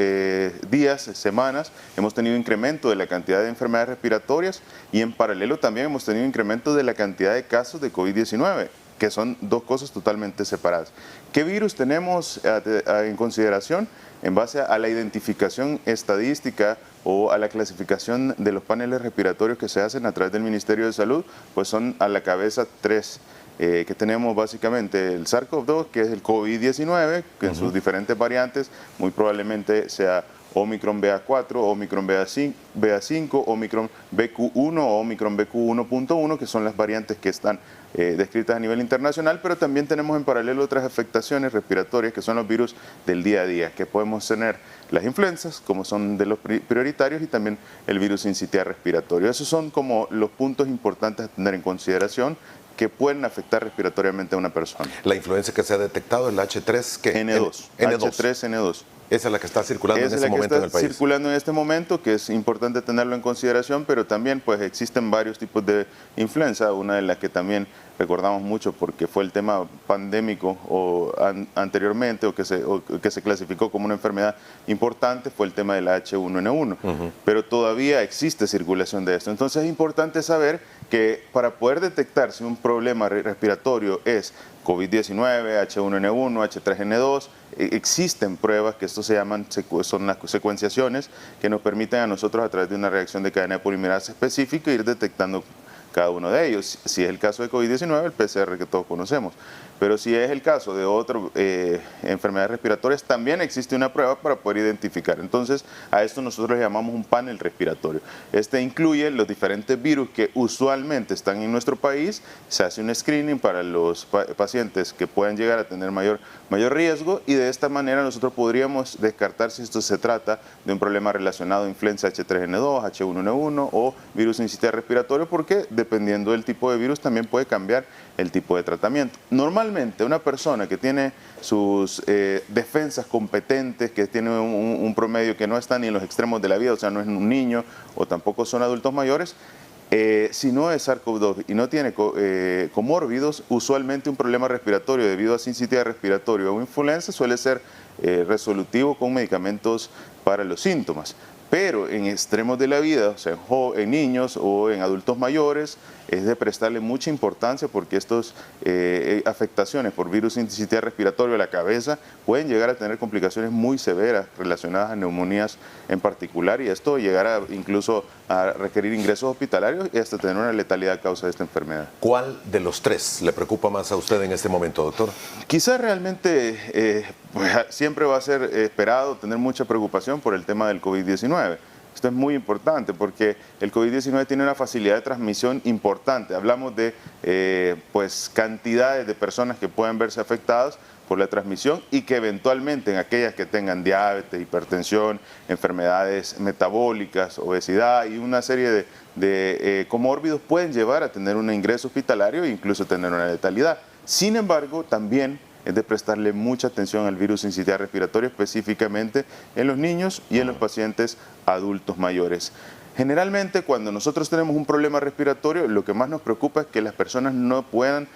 días, semanas, hemos tenido incremento de la cantidad de enfermedades respiratorias y en paralelo también hemos tenido incremento de la cantidad de casos de COVID-19, que son dos cosas totalmente separadas. ¿Qué virus tenemos en consideración? En base a la identificación estadística o a la clasificación de los paneles respiratorios que se hacen a través del Ministerio de Salud, pues son a la cabeza tres, que tenemos básicamente el SARS-CoV-2, que es el COVID-19, que en sus diferentes variantes muy probablemente sea Omicron BA4, Omicron BA5, Omicron BQ1 o Omicron BQ1.1, que son las variantes que están descritas a nivel internacional, pero también tenemos en paralelo otras afectaciones respiratorias que son los virus del día a día, que podemos tener las influencias, como son de los prioritarios, y también el virus sincitial respiratorio. Esos son como los puntos importantes a tener en consideración que pueden afectar respiratoriamente a una persona. La influencia que se ha detectado es la H3, ¿qué? N2. H3N2. Esa es la que está circulando en este momento en el país. Circulando en este momento, que es importante tenerlo en consideración, pero también pues existen varios tipos de influenza, una de las que también recordamos mucho porque fue el tema pandémico anteriormente o que se clasificó como una enfermedad importante, fue el tema de la H1N1, pero todavía existe circulación de esto. Entonces es importante saber que para poder detectar si un problema respiratorio es COVID-19, H1N1, H3N2, existen pruebas que esto se llaman, son las secuenciaciones que nos permiten a nosotros a través de una reacción de cadena de polimerasa específica ir detectando cada uno de ellos. Si es el caso de COVID-19, el PCR que todos conocemos. Pero si es el caso de otras enfermedades respiratorias, también existe una prueba para poder identificar. Entonces, a esto nosotros le llamamos un panel respiratorio. Este incluye los diferentes virus que usualmente están en nuestro país. Se hace un screening para los pacientes que puedan llegar a tener mayor riesgo y de esta manera nosotros podríamos descartar si esto se trata de un problema relacionado a influenza H3N2, H1N1 o virus sincitial respiratorio, porque dependiendo del tipo de virus también puede cambiar el tipo de tratamiento. Normalmente una persona que tiene sus defensas competentes, que tiene un promedio que no está ni en los extremos de la vida, o sea, no es un niño o tampoco son adultos mayores, si no es SARS-CoV-2 y no tiene comórbidos, usualmente un problema respiratorio debido a sincitial respiratorio o influenza suele ser resolutivo con medicamentos para los síntomas. Pero en extremos de la vida, o sea, en niños o en adultos mayores, es de prestarle mucha importancia porque estas afectaciones por virus sincitial respiratorio de la cabeza pueden llegar a tener complicaciones muy severas relacionadas a neumonías en particular y esto llegará incluso a requerir ingresos hospitalarios y hasta tener una letalidad a causa de esta enfermedad. ¿Cuál de los tres le preocupa más a usted en este momento, doctor? Quizás realmente pues, siempre va a ser esperado tener mucha preocupación por el tema del COVID-19. Esto es muy importante porque el COVID-19 tiene una facilidad de transmisión importante. Hablamos de pues, cantidades de personas que pueden verse afectadas por la transmisión y que eventualmente en aquellas que tengan diabetes, hipertensión, enfermedades metabólicas, obesidad y una serie de comórbidos pueden llevar a tener un ingreso hospitalario e incluso tener una letalidad. Sin embargo, también es de prestarle mucha atención al virus sincitial respiratorio, específicamente en los niños y en los pacientes adultos mayores. Generalmente, cuando nosotros tenemos un problema respiratorio, lo que más nos preocupa es que las personas no puedan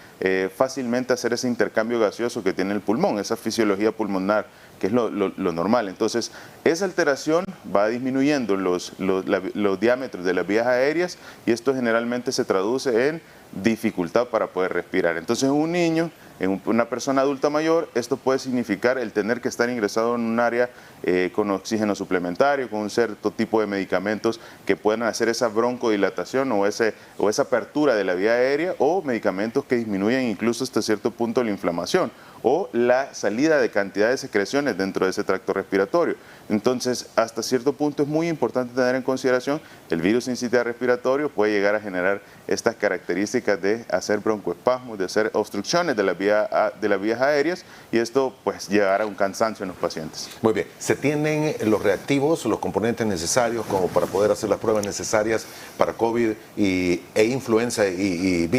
fácilmente hacer ese intercambio gaseoso que tiene el pulmón, esa fisiología pulmonar, que es lo normal. Entonces, esa alteración va disminuyendo los diámetros de las vías aéreas y esto generalmente se traduce en dificultad para poder respirar. Entonces, en un niño, en una persona adulta mayor, esto puede significar el tener que estar ingresado en un área con oxígeno suplementario, con un cierto tipo de medicamentos que puedan hacer esa broncodilatación o esa apertura de la vía aérea, o medicamentos que disminuyen incluso hasta cierto punto la inflamación o la salida de cantidad de secreciones dentro de ese tracto respiratorio. Entonces, hasta cierto punto es muy importante tener en consideración el virus sincitial respiratorio puede llegar a generar estas características de hacer broncoespasmos, de hacer obstrucciones de las vías aéreas, y esto pues llevará a un cansancio en los pacientes. Muy bien, ¿se tienen los reactivos, los componentes necesarios como para poder hacer las pruebas necesarias para COVID e influenza y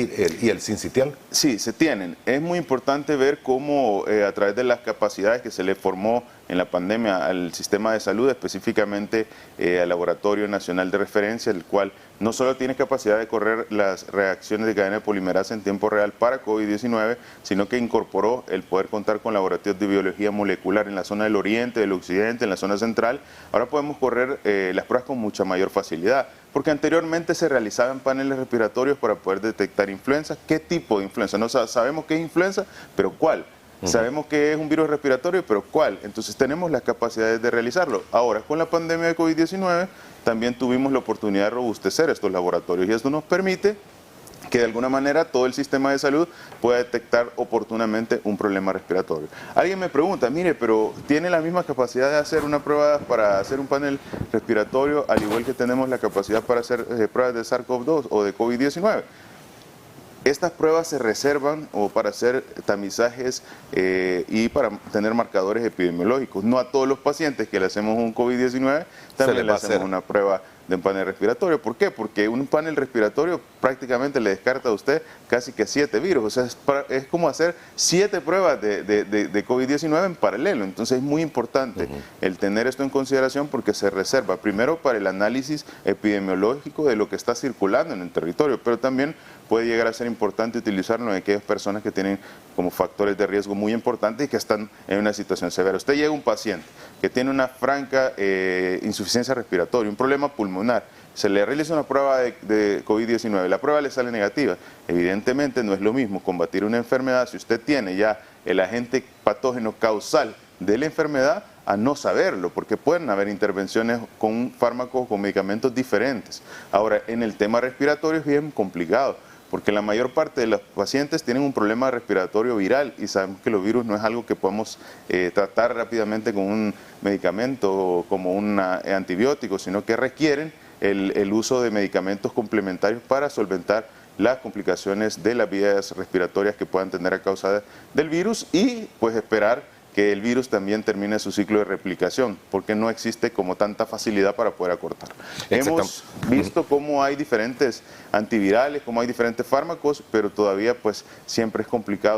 el sincitial? Sí, se tienen. Es muy importante ver cómo a través de las capacidades que se le formó en la pandemia al sistema de salud, específicamente al Laboratorio Nacional de Referencia, el cual no solo tiene capacidad de correr las reacciones de cadena de polimerasa en tiempo real para COVID-19, sino que incorporó el poder contar con laboratorios de biología molecular en la zona del oriente, del occidente, en la zona central. Ahora podemos correr las pruebas con mucha mayor facilidad, porque anteriormente se realizaban paneles respiratorios para poder detectar influenza. ¿Qué tipo de influenza? No sabemos qué es influenza, pero ¿cuál? Sabemos que es un virus respiratorio, pero ¿cuál? Entonces tenemos las capacidades de realizarlo. Ahora, con la pandemia de COVID-19, también tuvimos la oportunidad de robustecer estos laboratorios y esto nos permite que de alguna manera todo el sistema de salud pueda detectar oportunamente un problema respiratorio. Alguien me pregunta, mire, pero ¿tiene la misma capacidad de hacer una prueba para hacer un panel respiratorio, al igual que tenemos la capacidad para hacer pruebas de SARS-CoV-2 o de COVID-19? Estas pruebas se reservan o para hacer tamizajes y para tener marcadores epidemiológicos. No a todos los pacientes que le hacemos un COVID-19 también le hacemos una prueba de un panel respiratorio. ¿Por qué? Porque un panel respiratorio prácticamente le descarta a usted casi que 7 virus. O sea, es como hacer 7 pruebas de COVID-19 en paralelo. Entonces es muy importante el tener esto en consideración porque se reserva primero para el análisis epidemiológico de lo que está circulando en el territorio, pero también puede llegar a ser importante utilizarlo en aquellas personas que tienen como factores de riesgo muy importantes y que están en una situación severa. Usted llega a un paciente que tiene una franca insuficiencia respiratoria, un problema pulmonar, se le realiza una prueba de COVID-19, la prueba le sale negativa. Evidentemente no es lo mismo combatir una enfermedad si usted tiene ya el agente patógeno causal de la enfermedad a no saberlo, porque pueden haber intervenciones con fármacos, con medicamentos diferentes. Ahora, en el tema respiratorio es bien complicado, porque la mayor parte de los pacientes tienen un problema respiratorio viral y sabemos que los virus no es algo que podamos tratar rápidamente con un medicamento o como un antibiótico, sino que requieren el uso de medicamentos complementarios para solventar las complicaciones de las vías respiratorias que puedan tener a causa del virus y pues esperar que el virus también termine su ciclo de replicación, porque no existe como tanta facilidad para poder acortar. Hemos visto cómo hay diferentes antivirales, cómo hay diferentes fármacos, pero todavía pues siempre es complicado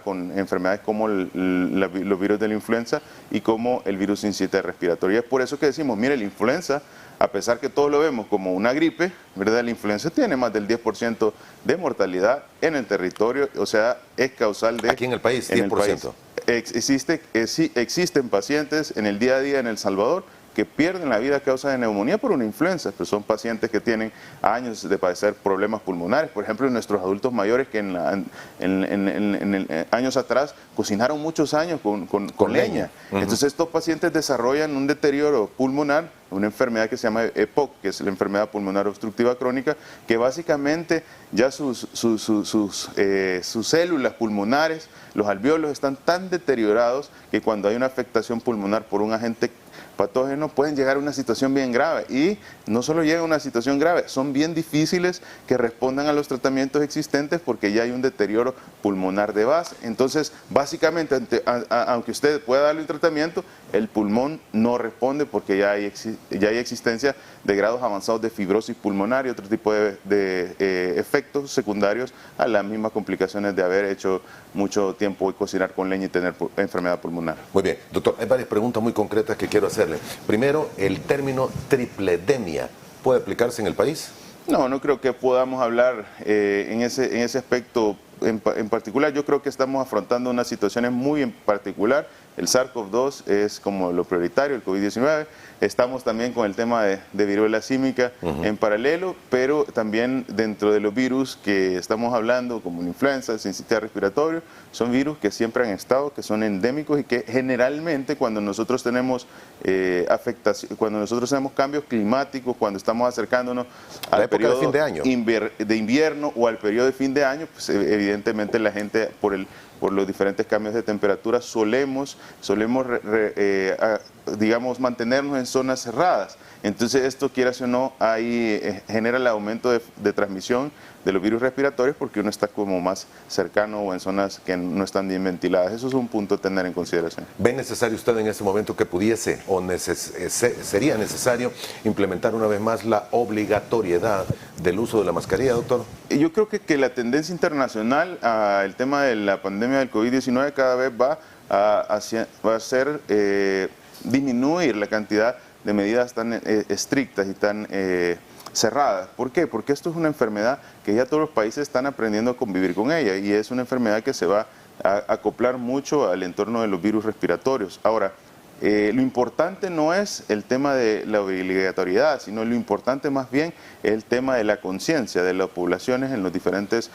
con enfermedades como los virus de la influenza y como el virus sincitial respiratorio. Y es por eso que decimos, mire, la influenza, a pesar que todos lo vemos como una gripe, ¿verdad? La influenza tiene más del 10% de mortalidad en el territorio, o sea, es causal de... Aquí en el país, 10%. Existen pacientes en el día a día en El Salvador que pierden la vida a causa de neumonía por una influenza, pero son pacientes que tienen años de padecer problemas pulmonares. Por ejemplo, nuestros adultos mayores que años atrás cocinaron muchos años con leña. Entonces estos pacientes desarrollan un deterioro pulmonar una enfermedad que se llama EPOC, que es la enfermedad pulmonar obstructiva crónica, que básicamente ya sus células pulmonares, los alvéolos están tan deteriorados que cuando hay una afectación pulmonar por un agente patógenos pueden llegar a una situación bien grave, y no solo llega a una situación grave, son bien difíciles que respondan a los tratamientos existentes porque ya hay un deterioro pulmonar de base. Entonces, básicamente, aunque usted pueda darle un tratamiento, el pulmón no responde porque ya hay existencia de grados avanzados de fibrosis pulmonar y otro tipo de efectos secundarios a las mismas complicaciones de haber hecho mucho tiempo y cocinar con leña y tener enfermedad pulmonar. Muy bien, doctor, hay varias preguntas muy concretas que quiero hacerle. Primero, ¿el término tripledemia puede aplicarse en el país? No, no creo que podamos hablar en ese aspecto en particular. Yo creo que estamos afrontando unas situaciones muy en particular. El SARS-CoV-2 es como lo prioritario, el COVID-19. Estamos también con el tema de viruela símica en paralelo, pero también dentro de los virus que estamos hablando, como la influenza, el sistema respiratorio, son virus que siempre han estado, que son endémicos y que generalmente cuando nosotros tenemos afectación, cuando nosotros tenemos cambios climáticos, cuando estamos acercándonos al periodo de fin de año, de invierno o al periodo de fin de año, pues evidentemente la gente por los diferentes cambios de temperatura solemos digamos, mantenernos en zonas cerradas. Entonces esto, quieras o no, genera el aumento de transmisión de los virus respiratorios porque uno está como más cercano o en zonas que no están bien ventiladas. Eso es un punto a tener en consideración. ¿Ve necesario usted en este momento que pudiese o sería necesario implementar una vez más la obligatoriedad del uso de la mascarilla, doctor? Yo creo que la tendencia internacional al tema de la pandemia del COVID-19 cada vez va a ser disminuir la cantidad de medidas tan estrictas y tan cerradas. ¿Por qué? Porque esto es una enfermedad que ya todos los países están aprendiendo a convivir con ella, y es una enfermedad que se va a acoplar mucho al entorno de los virus respiratorios. Ahora, lo importante no es el tema de la obligatoriedad, sino lo importante más bien es el tema de la conciencia de las poblaciones en los diferentes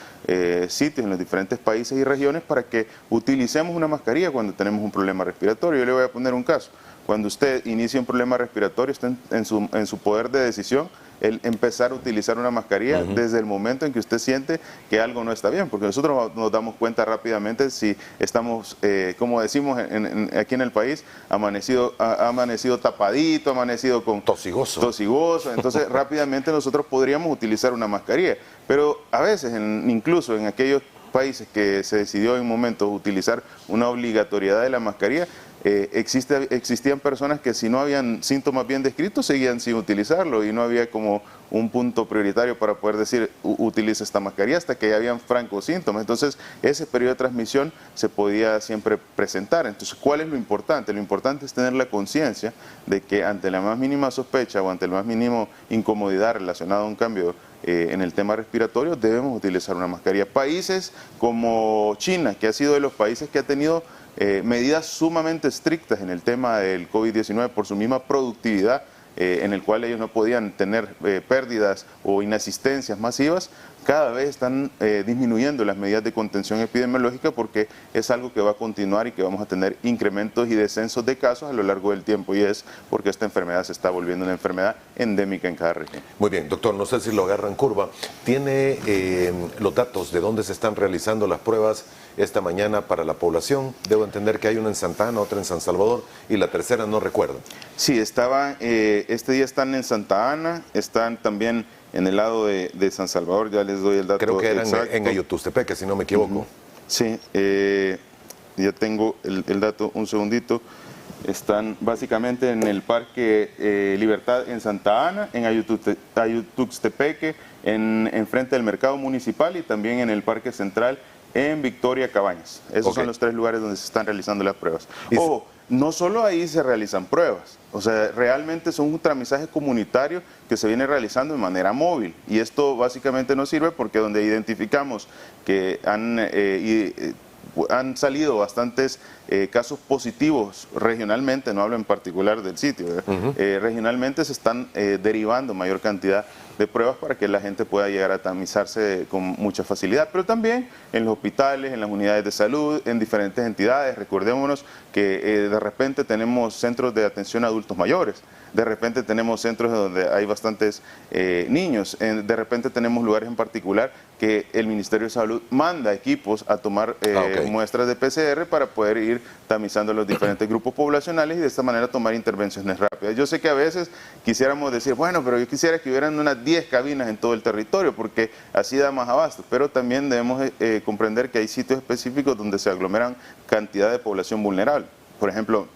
sitios, en los diferentes países y regiones, para que utilicemos una mascarilla cuando tenemos un problema respiratorio. Yo le voy a poner un caso. Cuando usted inicia un problema respiratorio, está en su poder de decisión el empezar a utilizar una mascarilla desde el momento en que usted siente que algo no está bien, porque nosotros nos damos cuenta rápidamente si estamos, como decimos aquí en el país, ha amanecido tapadito, ha amanecido con tosigoso, entonces rápidamente nosotros podríamos utilizar una mascarilla, pero a veces, incluso en aquellos países que se decidió en un momento utilizar una obligatoriedad de la mascarilla, existían personas que si no habían síntomas bien descritos seguían sin utilizarlo, y no había como un punto prioritario para poder decir utiliza esta mascarilla hasta que ya habían francos síntomas. Entonces ese periodo de transmisión se podía siempre presentar. Entonces, ¿cuál es lo importante? Lo importante es tener la conciencia de que ante la más mínima sospecha o ante el más mínimo incomodidad relacionada a un cambio en el tema respiratorio, debemos utilizar una mascarilla. Países como China, que ha sido de los países que ha tenido medidas sumamente estrictas en el tema del COVID-19 por su misma productividad, en el cual ellos no podían tener pérdidas o inasistencias masivas, cada vez están disminuyendo las medidas de contención epidemiológica, porque es algo que va a continuar y que vamos a tener incrementos y descensos de casos a lo largo del tiempo, y es porque esta enfermedad se está volviendo una enfermedad endémica en cada región. Muy bien, doctor, no sé si lo agarra en curva. ¿Tiene los datos de dónde se están realizando las pruebas esta mañana para la población? Debo entender que hay una en Santa Ana, otra en San Salvador y la tercera no recuerdo. Sí, este día están en Santa Ana, están también en el lado de San Salvador, ya les doy el dato. Creo que eran exacto. en Ayutustepeque, si no me equivoco. Sí, ya tengo el dato, un segundito. Están básicamente en el Parque Libertad en Santa Ana, en Ayutuxtepeque, en frente del Mercado Municipal, y también en el Parque Central en Victoria Cabañas. Esos son los 3 lugares donde se están realizando las pruebas. Ojo, no solo ahí se realizan pruebas, o sea, realmente son un tramizaje comunitario que se viene realizando de manera móvil, y esto básicamente nos sirve porque donde identificamos que han salido bastantes casos positivos regionalmente, no hablo en particular del sitio, regionalmente se están derivando mayor cantidad de pruebas para que la gente pueda llegar a tamizarse con mucha facilidad, pero también en los hospitales, en las unidades de salud, en diferentes entidades. Recordémonos que de repente tenemos centros de atención a adultos mayores, de repente tenemos centros donde hay bastantes niños, de repente tenemos lugares en particular que el Ministerio de Salud manda equipos a tomar muestras de PCR para poder ir tamizando los diferentes grupos poblacionales y de esta manera tomar intervenciones rápidas. Yo sé que a veces quisiéramos decir, bueno, pero yo quisiera que hubieran unas 10 cabinas en todo el territorio porque así da más abasto, pero también debemos comprender que hay sitios específicos donde se aglomeran cantidad de población vulnerable. Por ejemplo,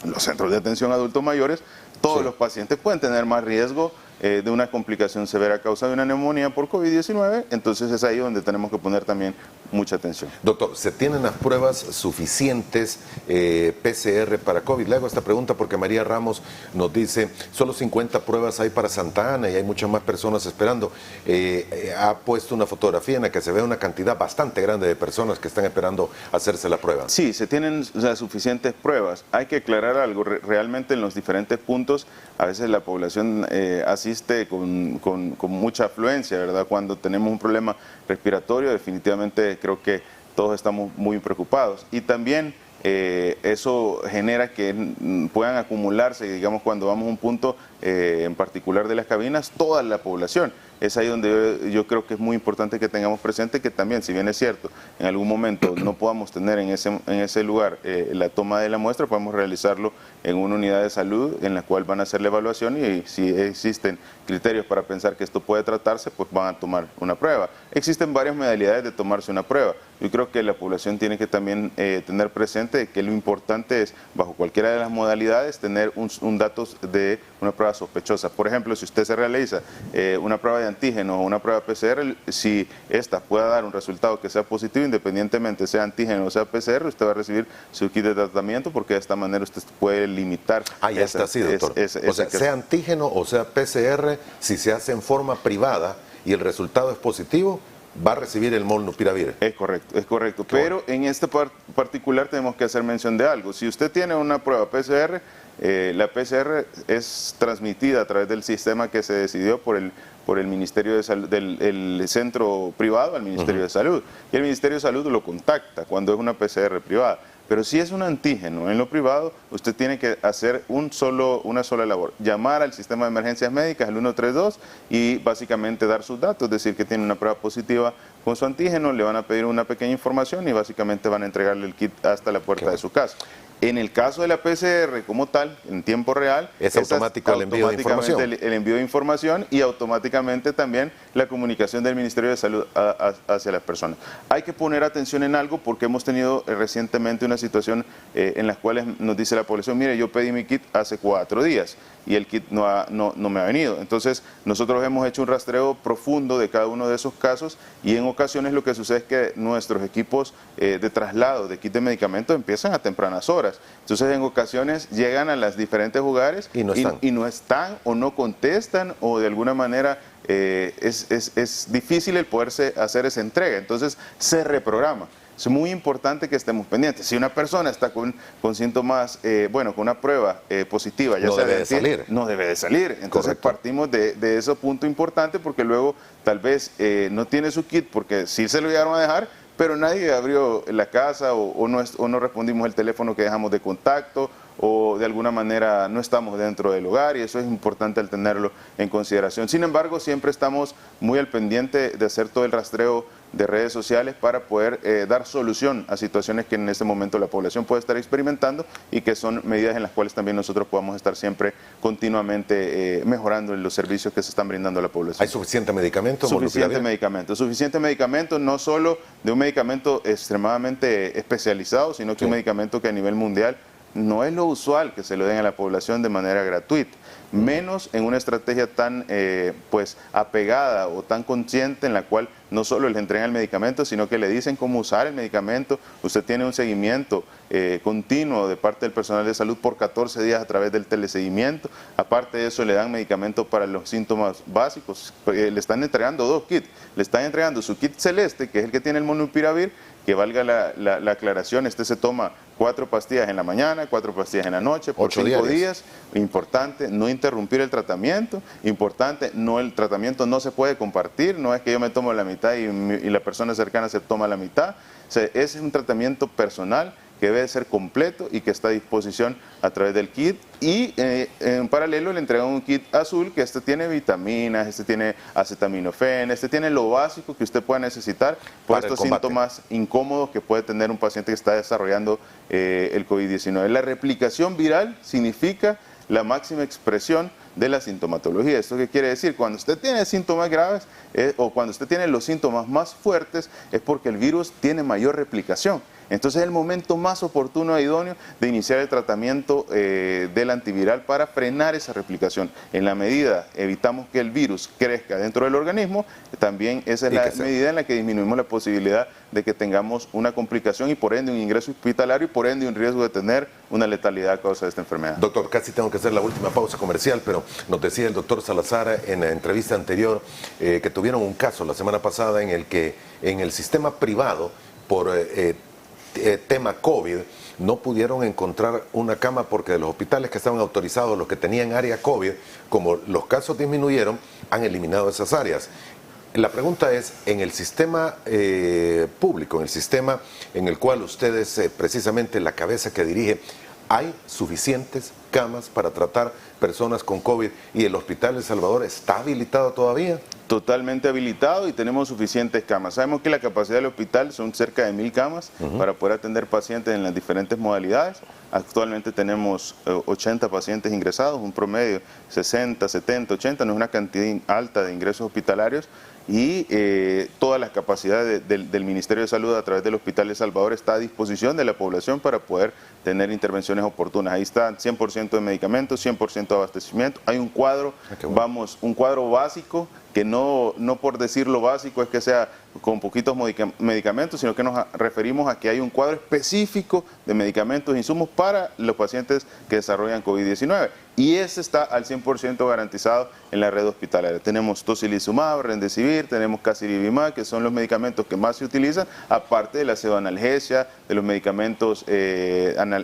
en los centros de atención a adultos mayores, todos los pacientes pueden tener más riesgo de una complicación severa a causa de una neumonía por COVID-19, entonces es ahí donde tenemos que poner también mucha atención. Doctor, ¿se tienen las pruebas suficientes PCR para COVID? Le hago esta pregunta porque María Ramos nos dice, solo 50 pruebas hay para Santa Ana y hay muchas más personas esperando. Ha puesto una fotografía en la que se ve una cantidad bastante grande de personas que están esperando hacerse la prueba. Sí, se tienen suficientes pruebas. Hay que aclarar algo, realmente en los diferentes puntos, a veces la población asiste con mucha afluencia, ¿verdad? Cuando tenemos un problema respiratorio, definitivamente creo que todos estamos muy preocupados. Y también eso genera que puedan acumularse, digamos, cuando vamos a un punto en particular de las cabinas, toda la población. Es ahí donde yo creo que es muy importante que tengamos presente que también, si bien es cierto, en algún momento no podamos tener en ese lugar la toma de la muestra, podemos realizarlo en una unidad de salud en la cual van a hacer la evaluación y si existen criterios para pensar que esto puede tratarse, pues van a tomar una prueba. Existen varias modalidades de tomarse una prueba. Yo creo que la población tiene que también tener presente que lo importante es, bajo cualquiera de las modalidades, tener un dato de una prueba sospechosa. Por ejemplo, si usted se realiza una prueba de antígeno o una prueba PCR, si esta pueda dar un resultado que sea positivo, independientemente sea antígeno o sea PCR, usted va a recibir su kit de tratamiento porque de esta manera usted puede limitar. Ah, ya está así, doctor. O sea, sea antígeno o sea PCR, si se hace en forma privada y el resultado es positivo, va a recibir el molnupiravir. Es correcto, es correcto. Pero en este particular tenemos que hacer mención de algo. Si usted tiene una prueba PCR, la PCR es transmitida a través del sistema que se decidió por el Ministerio de Salud, del centro privado al Ministerio de Salud. Y el Ministerio de Salud lo contacta cuando es una PCR privada. Pero si es un antígeno en lo privado, usted tiene que hacer una sola labor, llamar al sistema de emergencias médicas, el 132, y básicamente dar sus datos, decir que tiene una prueba positiva con su antígeno, le van a pedir una pequeña información y básicamente van a entregarle el kit hasta la puerta de su casa. En el caso de la PCR como tal, en tiempo real, es automático el envío de información. El envío de información y automáticamente también la comunicación del Ministerio de Salud hacia las personas. Hay que poner atención en algo porque hemos tenido recientemente una situación en la cual nos dice la población, mire, yo pedí mi kit hace 4 días y el kit no me ha venido. Entonces, nosotros hemos hecho un rastreo profundo de cada uno de esos casos y en ocasiones lo que sucede es que nuestros equipos de traslado de kit de medicamentos empiezan a tempranas horas. Entonces, en ocasiones llegan a los diferentes hogares y no están o no contestan o de alguna manera es difícil el poderse hacer esa entrega. Entonces, se reprograma. Es muy importante que estemos pendientes. Si una persona está con síntomas, con una prueba positiva, ya no sea debe de salir. No debe de salir. Entonces partimos de ese punto importante porque luego tal vez no tiene su kit porque sí se lo llegaron a dejar, pero nadie abrió la casa o no respondimos el teléfono que dejamos de contacto o de alguna manera no estamos dentro del hogar y eso es importante al tenerlo en consideración. Sin embargo, siempre estamos muy al pendiente de hacer todo el rastreo de redes sociales para poder dar solución a situaciones que en este momento la población puede estar experimentando y que son medidas en las cuales también nosotros podamos estar siempre continuamente mejorando los servicios que se están brindando a la población. ¿Hay suficiente medicamento? Suficiente medicamento, no solo de un medicamento extremadamente especializado, sino que un medicamento que a nivel mundial no es lo usual que se lo den a la población de manera gratuita, menos en una estrategia tan apegada o tan consciente en la cual no solo les entregan el medicamento, sino que le dicen cómo usar el medicamento. Usted tiene un seguimiento continuo de parte del personal de salud por 14 días a través del teleseguimiento. Aparte de eso, le dan medicamento para los síntomas básicos. Le están entregando 2 kits. Le están entregando su kit celeste, que es el que tiene el molnupiravir, que valga la aclaración, se toma 4 pastillas en la mañana, 4 pastillas en la noche, por 5 días. Importante no interrumpir el tratamiento, importante el tratamiento no se puede compartir, no es que yo me tomo la mitad y la persona cercana se toma la mitad. O sea, ese es un tratamiento personal que debe ser completo y que está a disposición a través del kit, y en paralelo le entregan un kit azul que tiene vitaminas, tiene acetaminofén, tiene lo básico que usted pueda necesitar por estos síntomas incómodos que puede tener un paciente que está desarrollando el COVID-19. La replicación viral significa la máxima expresión de la sintomatología. ¿Esto qué quiere decir? Cuando usted tiene síntomas graves o cuando usted tiene los síntomas más fuertes es porque el virus tiene mayor replicación. Entonces es el momento más oportuno e idóneo de iniciar el tratamiento del antiviral para frenar esa replicación. En la medida evitamos que el virus crezca dentro del organismo, también esa es la medida en la que disminuimos la posibilidad de que tengamos una complicación y por ende un ingreso hospitalario y por ende un riesgo de tener una letalidad a causa de esta enfermedad. Doctor, casi tengo que hacer la última pausa comercial, pero nos decía el doctor Salazar en la entrevista anterior que tuvieron un caso la semana pasada en el que en el sistema privado por tema COVID no pudieron encontrar una cama porque de los hospitales que estaban autorizados, los que tenían área COVID, como los casos disminuyeron, han eliminado esas áreas. La pregunta es, en el sistema público, en el sistema en el cual usted es precisamente la cabeza que dirige, ¿hay suficientes camas para tratar personas con COVID y el Hospital El Salvador está habilitado todavía? Totalmente habilitado y tenemos suficientes camas. Sabemos que la capacidad del hospital son cerca de 1000 camas para poder atender pacientes en las diferentes modalidades. Actualmente tenemos 80 pacientes ingresados, un promedio 60, 70, 80, no es una cantidad alta de ingresos hospitalarios, y todas las capacidades del Ministerio de Salud a través del Hospital El Salvador está a disposición de la población para poder tener intervenciones oportunas. Ahí está 100% de medicamentos, 100% de abastecimiento. Hay un cuadro, un cuadro básico, que no por decirlo básico es que sea con poquitos medicamentos, sino que nos referimos a que hay un cuadro específico de medicamentos e insumos para los pacientes que desarrollan COVID-19. Y ese está al 100% garantizado en la red hospitalaria. Tenemos tocilizumab, remdesivir, tenemos casirivimab, que son los medicamentos que más se utilizan, aparte de la pseudoanalgesia, de los medicamentos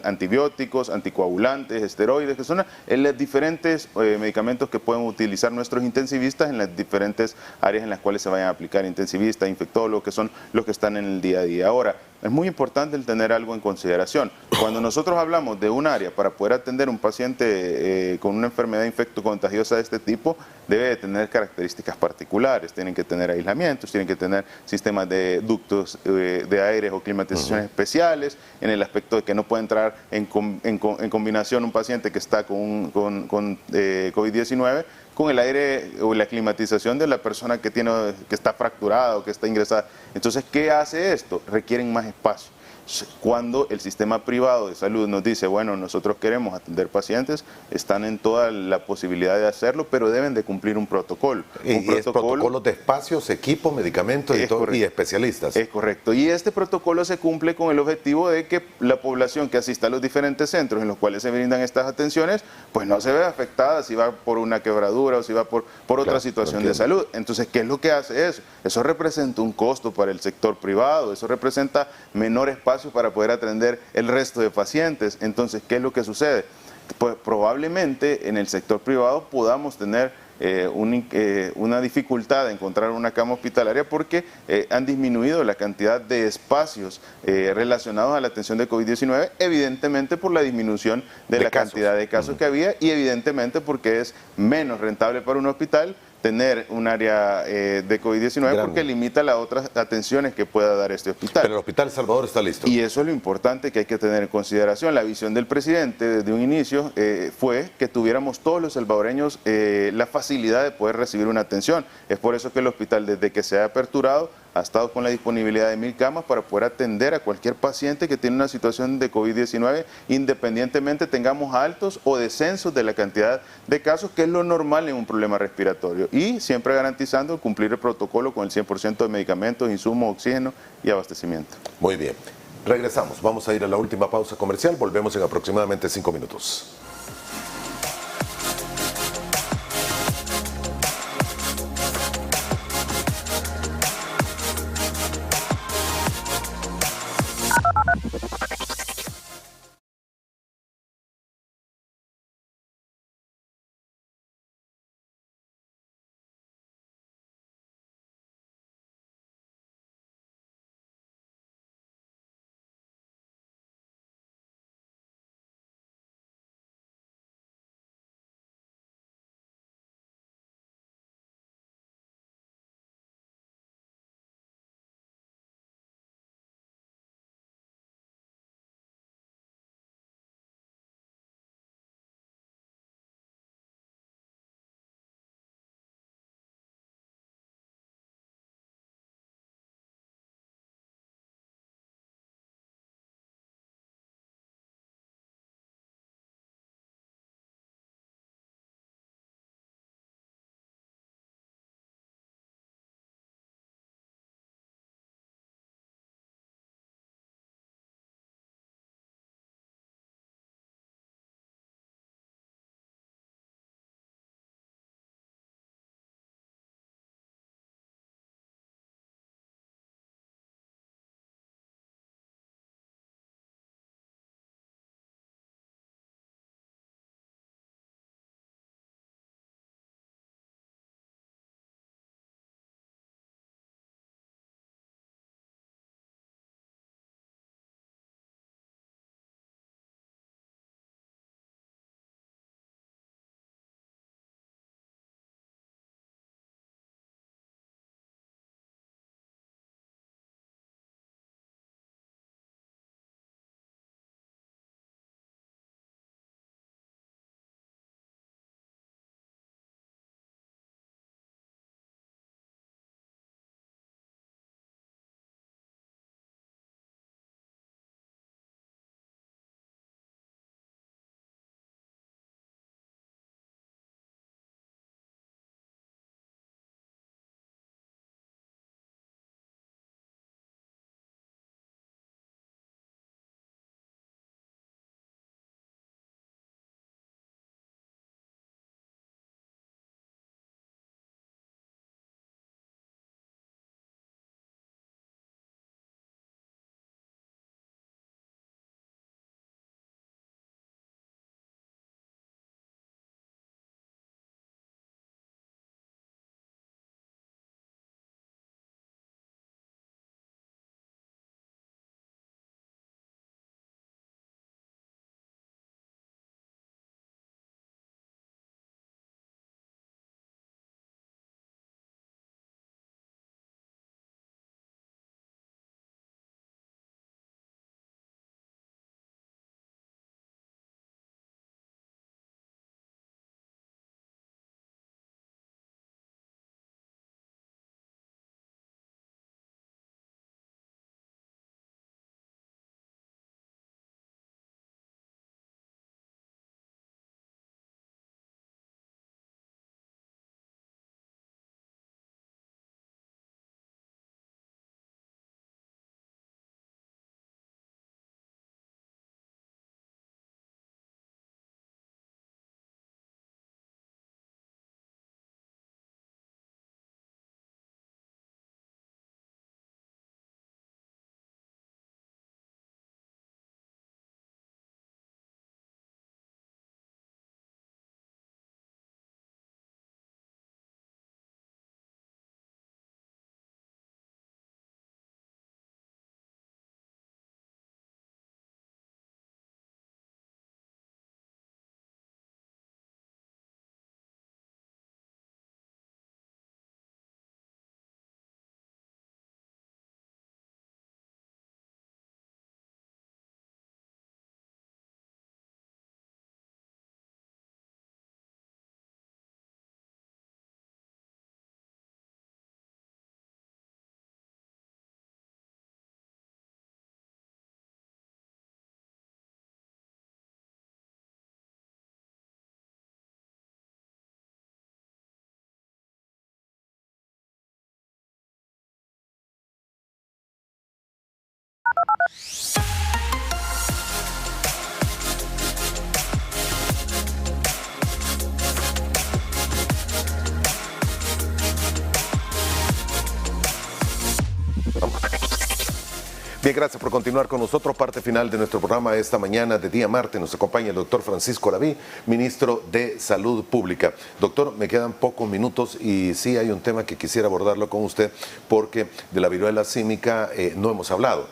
antibióticos, anticoagulantes, esteroides, que son los diferentes medicamentos que pueden utilizar nuestros intensivistas en las diferentes áreas en las cuales se vayan a aplicar, intensivistas, infectólogos, que son los que están en el día a día. Ahora, es muy importante el tener algo en consideración. Cuando nosotros hablamos de un área para poder atender un paciente con una enfermedad infectocontagiosa de este tipo, debe de tener características particulares. Tienen que tener aislamientos, tienen que tener sistemas de ductos de aire o climatizaciones especiales, en el aspecto de que no puede entrar en combinación un paciente que está con COVID-19 con el aire o la climatización de la persona que está fracturada o que está ingresada. Entonces, ¿qué hace esto? Requieren más espacio. Cuando el sistema privado de salud nos dice, bueno, nosotros queremos atender pacientes, están en toda la posibilidad de hacerlo, pero deben de cumplir un protocolo. ¿Y es protocolo de espacios, equipos, medicamentos y especialistas? Es correcto. Y este protocolo se cumple con el objetivo de que la población que asista a los diferentes centros en los cuales se brindan estas atenciones, pues no se vea afectada si va por una quebradura o si va por otra situación de salud. Entonces, ¿qué es lo que hace eso? Eso representa un costo para el sector privado, eso representa menor espacio para poder atender el resto de pacientes. Entonces, ¿qué es lo que sucede? Pues probablemente en el sector privado podamos tener una dificultad de encontrar una cama hospitalaria porque han disminuido la cantidad de espacios relacionados a la atención de COVID-19, evidentemente por la disminución de la cantidad de casos que había y evidentemente porque es menos rentable para un hospital tener un área de COVID-19 porque limita las otras atenciones que pueda dar este hospital. Pero el Hospital El Salvador está listo. Y eso es lo importante que hay que tener en consideración. La visión del presidente desde un inicio fue que tuviéramos todos los salvadoreños la facilidad de poder recibir una atención. Es por eso que el hospital, desde que se ha aperturado, ha estado con la disponibilidad de 1000 camas para poder atender a cualquier paciente que tiene una situación de COVID-19, independientemente tengamos altos o descensos de la cantidad de casos, que es lo normal en un problema respiratorio, y siempre garantizando cumplir el protocolo con el 100% de medicamentos, insumos, oxígeno y abastecimiento. Muy bien. Regresamos. Vamos a ir a la última pausa comercial. Volvemos en aproximadamente 5 minutos. Bien, gracias por continuar con nosotros. Parte final de nuestro programa esta mañana de día martes. Nos acompaña el doctor Francisco Laví, ministro de Salud Pública. Doctor, me quedan pocos minutos y sí hay un tema que quisiera abordarlo con usted porque de la viruela símica no hemos hablado.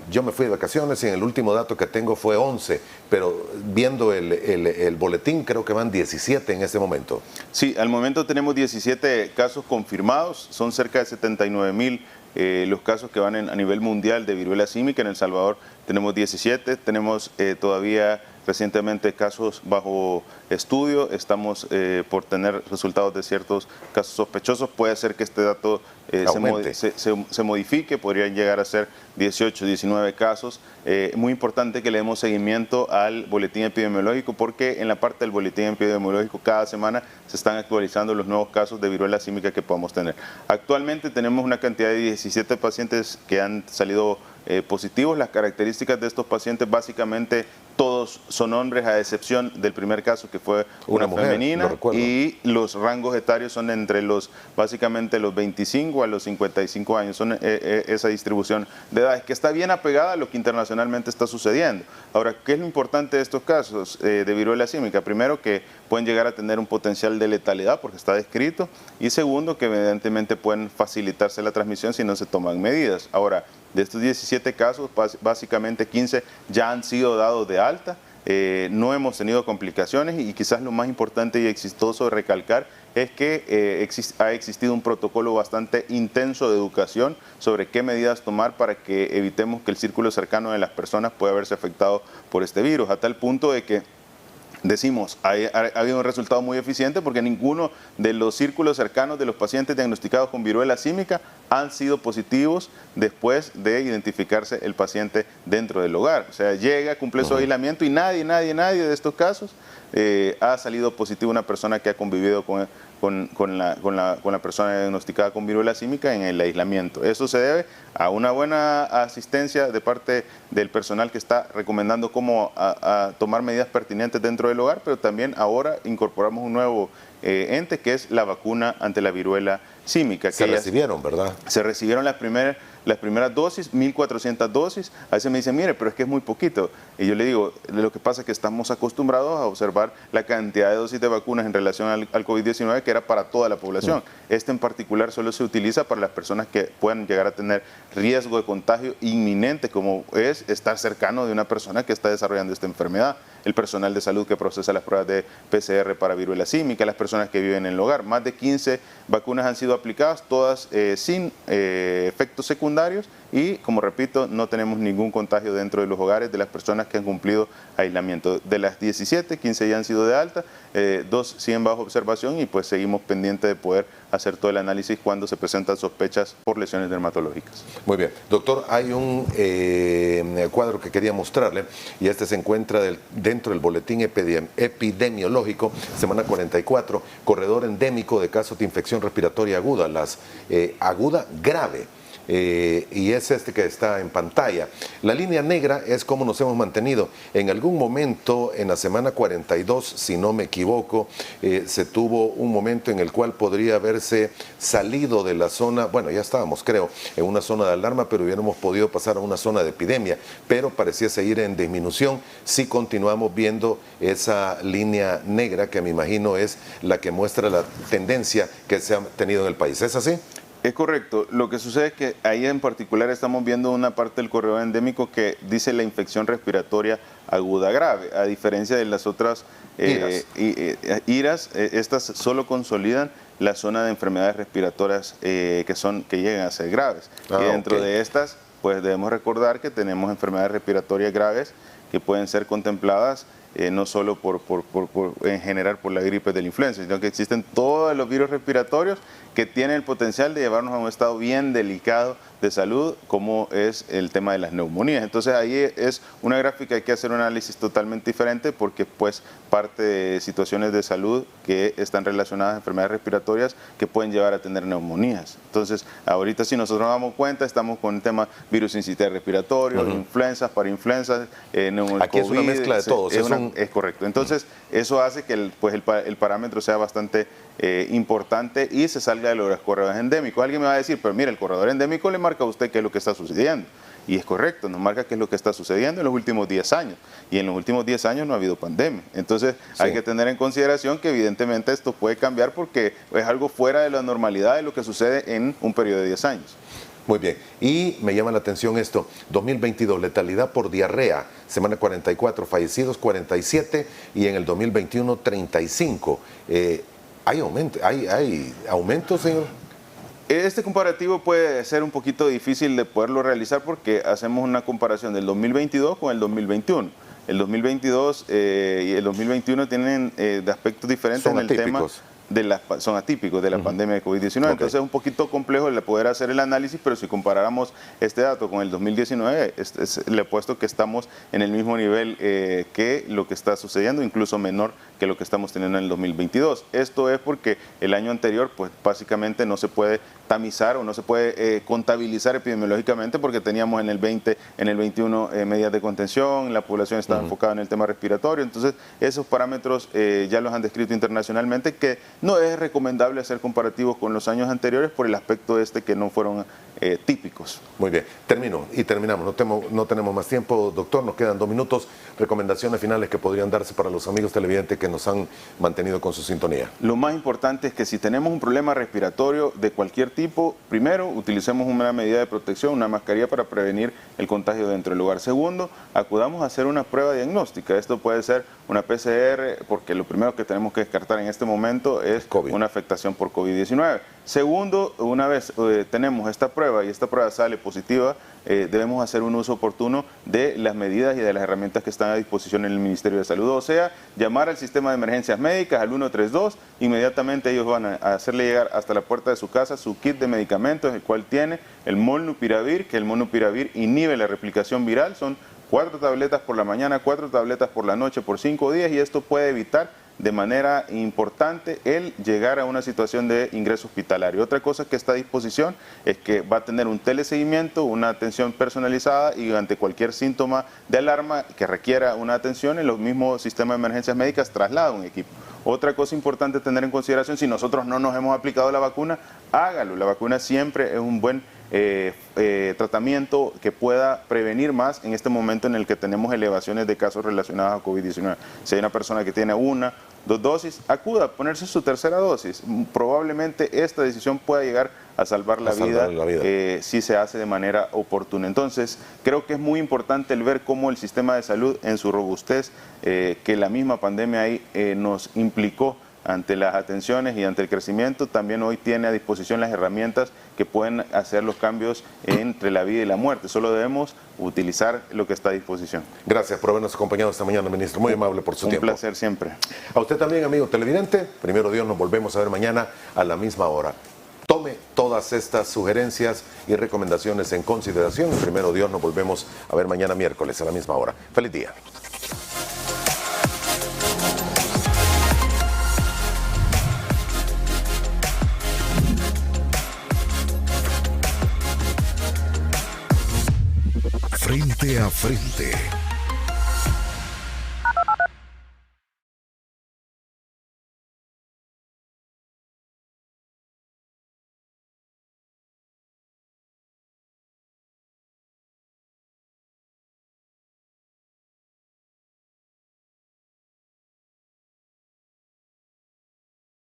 Yo me fui de vacaciones y en el último dato que tengo fue 11, pero viendo el boletín creo que van 17 en este momento. Sí, al momento tenemos 17 casos confirmados, son cerca de 79,000 los casos que van a nivel mundial de viruela símica. En El Salvador tenemos 17, tenemos todavía recientemente casos bajo estudio, estamos por tener resultados de ciertos casos sospechosos. Puede ser que este dato se modifique, podrían llegar a ser 18, 19 casos. Muy importante que le demos seguimiento al boletín epidemiológico porque en la parte del boletín epidemiológico cada semana se están actualizando los nuevos casos de viruela símica que podamos tener. Actualmente tenemos una cantidad de 17 pacientes que han salido positivos. Las características de estos pacientes básicamente todos son hombres a excepción del primer caso que fue una mujer, femenina, y los rangos etarios son entre básicamente los 25 a los 55 años, son esa distribución de edades que está bien apegada a lo que internacionalmente está sucediendo. Ahora, ¿qué es lo importante de estos casos de viruela símica? Primero, que pueden llegar a tener un potencial de letalidad porque está descrito, y segundo, que evidentemente pueden facilitarse la transmisión si no se toman medidas. Ahora, de estos 17 casos, básicamente 15 ya han sido dados de alta, no hemos tenido complicaciones y quizás lo más importante y exitoso de recalcar es que ha existido un protocolo bastante intenso de educación sobre qué medidas tomar para que evitemos que el círculo cercano de las personas pueda verse afectado por este virus, a tal punto de que decimos, ha habido un resultado muy eficiente porque ninguno de los círculos cercanos de los pacientes diagnosticados con viruela símica han sido positivos después de identificarse el paciente dentro del hogar. O sea, llega, cumple su aislamiento y nadie de estos casos ha salido positivo una persona que ha convivido con la persona diagnosticada con viruela símica en el aislamiento. Eso se debe a una buena asistencia de parte del personal que está recomendando cómo a tomar medidas pertinentes dentro del hogar, pero también ahora incorporamos un nuevo ente que es la vacuna ante la viruela símica. Se recibieron, ¿verdad? Se recibieron las primeras dosis, 1.400 dosis. A veces me dicen, mire, pero es que es muy poquito. Y yo le digo, lo que pasa es que estamos acostumbrados a observar la cantidad de dosis de vacunas en relación al COVID-19 que era para toda la población. Este en particular solo se utiliza para las personas que puedan llegar a tener riesgo de contagio inminente, como es estar cercano de una persona que está desarrollando esta enfermedad. El personal de salud que procesa las pruebas de PCR para viruela símica, las personas que viven en el hogar. Más de 15 vacunas han sido aplicadas, todas sin efectos secundarios y, como repito, no tenemos ningún contagio dentro de los hogares de las personas que han cumplido aislamiento. De las 17, 15 ya han sido de alta, 2 siguen bajo observación y pues seguimos pendientes de poder hacer todo el análisis cuando se presentan sospechas por lesiones dermatológicas. Muy bien. Doctor, hay un cuadro que quería mostrarle y este se encuentra dentro del boletín epidemiológico, semana 44, corredor endémico de casos de infección respiratoria aguda, aguda grave. Y es este que está en pantalla. La línea negra es cómo nos hemos mantenido. En algún momento, en la semana 42, si no me equivoco, se tuvo un momento en el cual podría haberse salido de la zona, bueno, ya estábamos, creo, en una zona de alarma, pero hubiéramos podido pasar a una zona de epidemia, pero parecía seguir en disminución. Si continuamos viendo esa línea negra, que me imagino es la que muestra la tendencia que se ha tenido en el país. ¿Es así? Es correcto. Lo que sucede es que ahí en particular estamos viendo una parte del corredor endémico que dice la infección respiratoria aguda grave, a diferencia de las otras IRAS, estas solo consolidan la zona de enfermedades respiratorias que llegan a ser graves. Y dentro de estas, pues debemos recordar que tenemos enfermedades respiratorias graves que pueden ser contempladas no solo en general por la gripe de la influenza, sino que existen todos los virus respiratorios que tienen el potencial de llevarnos a un estado bien delicado de salud, como es el tema de las neumonías. Entonces ahí es una gráfica, hay que hacer un análisis totalmente diferente porque pues parte de situaciones de salud que están relacionadas a enfermedades respiratorias que pueden llevar a tener neumonías. Entonces ahorita si nosotros nos damos cuenta, estamos con el tema virus sincitial respiratorio, influenzas, parainfluenzas, Aquí es una mezcla de todos. Es correcto. Entonces eso hace que el parámetro sea bastante importante y se salga de los corredores endémicos. Alguien me va a decir, pero mira, el corredor endémico le marca a usted qué es lo que está sucediendo. Y es correcto, nos marca qué es lo que está sucediendo en los últimos 10 años. Y en los últimos 10 años no ha habido pandemia. Entonces hay que tener en consideración que evidentemente esto puede cambiar porque es algo fuera de la normalidad de lo que sucede en un periodo de 10 años. Muy bien. Y me llama la atención esto. 2022, letalidad por diarrea, semana 44, fallecidos 47 y en el 2021 35. ¿Hay aumento, señor? Este comparativo puede ser un poquito difícil de poderlo realizar porque hacemos una comparación del 2022 con el 2021. El 2022 y el 2021 tienen de aspectos diferentes en el tema. Son atípicos de la pandemia de COVID-19, okay. Entonces es un poquito complejo el poder hacer el análisis, pero si comparáramos este dato con el 2019, le he puesto que estamos en el mismo nivel que lo que está sucediendo, incluso menor que lo que estamos teniendo en el 2022. Esto es porque el año anterior, pues básicamente no se puede tamizar o no se puede contabilizar epidemiológicamente porque teníamos en el 20, en el 21 medidas de contención, la población estaba enfocada en el tema respiratorio, entonces esos parámetros ya los han descrito internacionalmente que no es recomendable hacer comparativos con los años anteriores por el aspecto que no fueron típicos. Muy bien, terminamos, no tenemos más tiempo, doctor, nos quedan 2 minutos, recomendaciones finales que podrían darse para los amigos televidentes que nos han mantenido con su sintonía. Lo más importante es que si tenemos un problema respiratorio de cualquier tipo, primero, utilicemos una medida de protección, una mascarilla para prevenir el contagio dentro del lugar. Segundo, acudamos a hacer una prueba diagnóstica. Esto puede ser una PCR, porque lo primero que tenemos que descartar en este momento es COVID. Una afectación por COVID-19. Segundo, una vez tenemos esta prueba y esta prueba sale positiva, debemos hacer un uso oportuno de las medidas y de las herramientas que están a disposición en el Ministerio de Salud. O sea, llamar al sistema de emergencias médicas, al 132, inmediatamente ellos van a hacerle llegar hasta la puerta de su casa su kit de medicamentos, el cual tiene el molnupiravir, que el molnupiravir inhibe la replicación viral, son 4 tabletas por la mañana, 4 tabletas por la noche por 5 días y esto puede evitar de manera importante el llegar a una situación de ingreso hospitalario. Otra cosa que está a disposición es que va a tener un teleseguimiento, una atención personalizada y ante cualquier síntoma de alarma que requiera una atención, en los mismos sistemas de emergencias médicas traslada un equipo. Otra cosa importante tener en consideración, si nosotros no nos hemos aplicado la vacuna, hágalo. La vacuna siempre es un buen tratamiento que pueda prevenir más en este momento en el que tenemos elevaciones de casos relacionados a COVID-19. Si hay una persona que tiene 1, 2 dosis, acuda a ponerse su tercera dosis. Probablemente esta decisión pueda llegar a salvar la vida. Si se hace de manera oportuna. Entonces, creo que es muy importante el ver cómo el sistema de salud en su robustez, que la misma pandemia ahí nos implicó ante las atenciones y ante el crecimiento, también hoy tiene a disposición las herramientas que pueden hacer los cambios entre la vida y la muerte. Solo debemos utilizar lo que está a disposición. Gracias por habernos acompañado esta mañana, ministro. Muy amable por su tiempo. Un placer siempre. A usted también, amigo televidente. Primero Dios, nos volvemos a ver mañana a la misma hora. Tome todas estas sugerencias y recomendaciones en consideración. Primero Dios, nos volvemos a ver mañana miércoles a la misma hora. Feliz día. Frente a frente.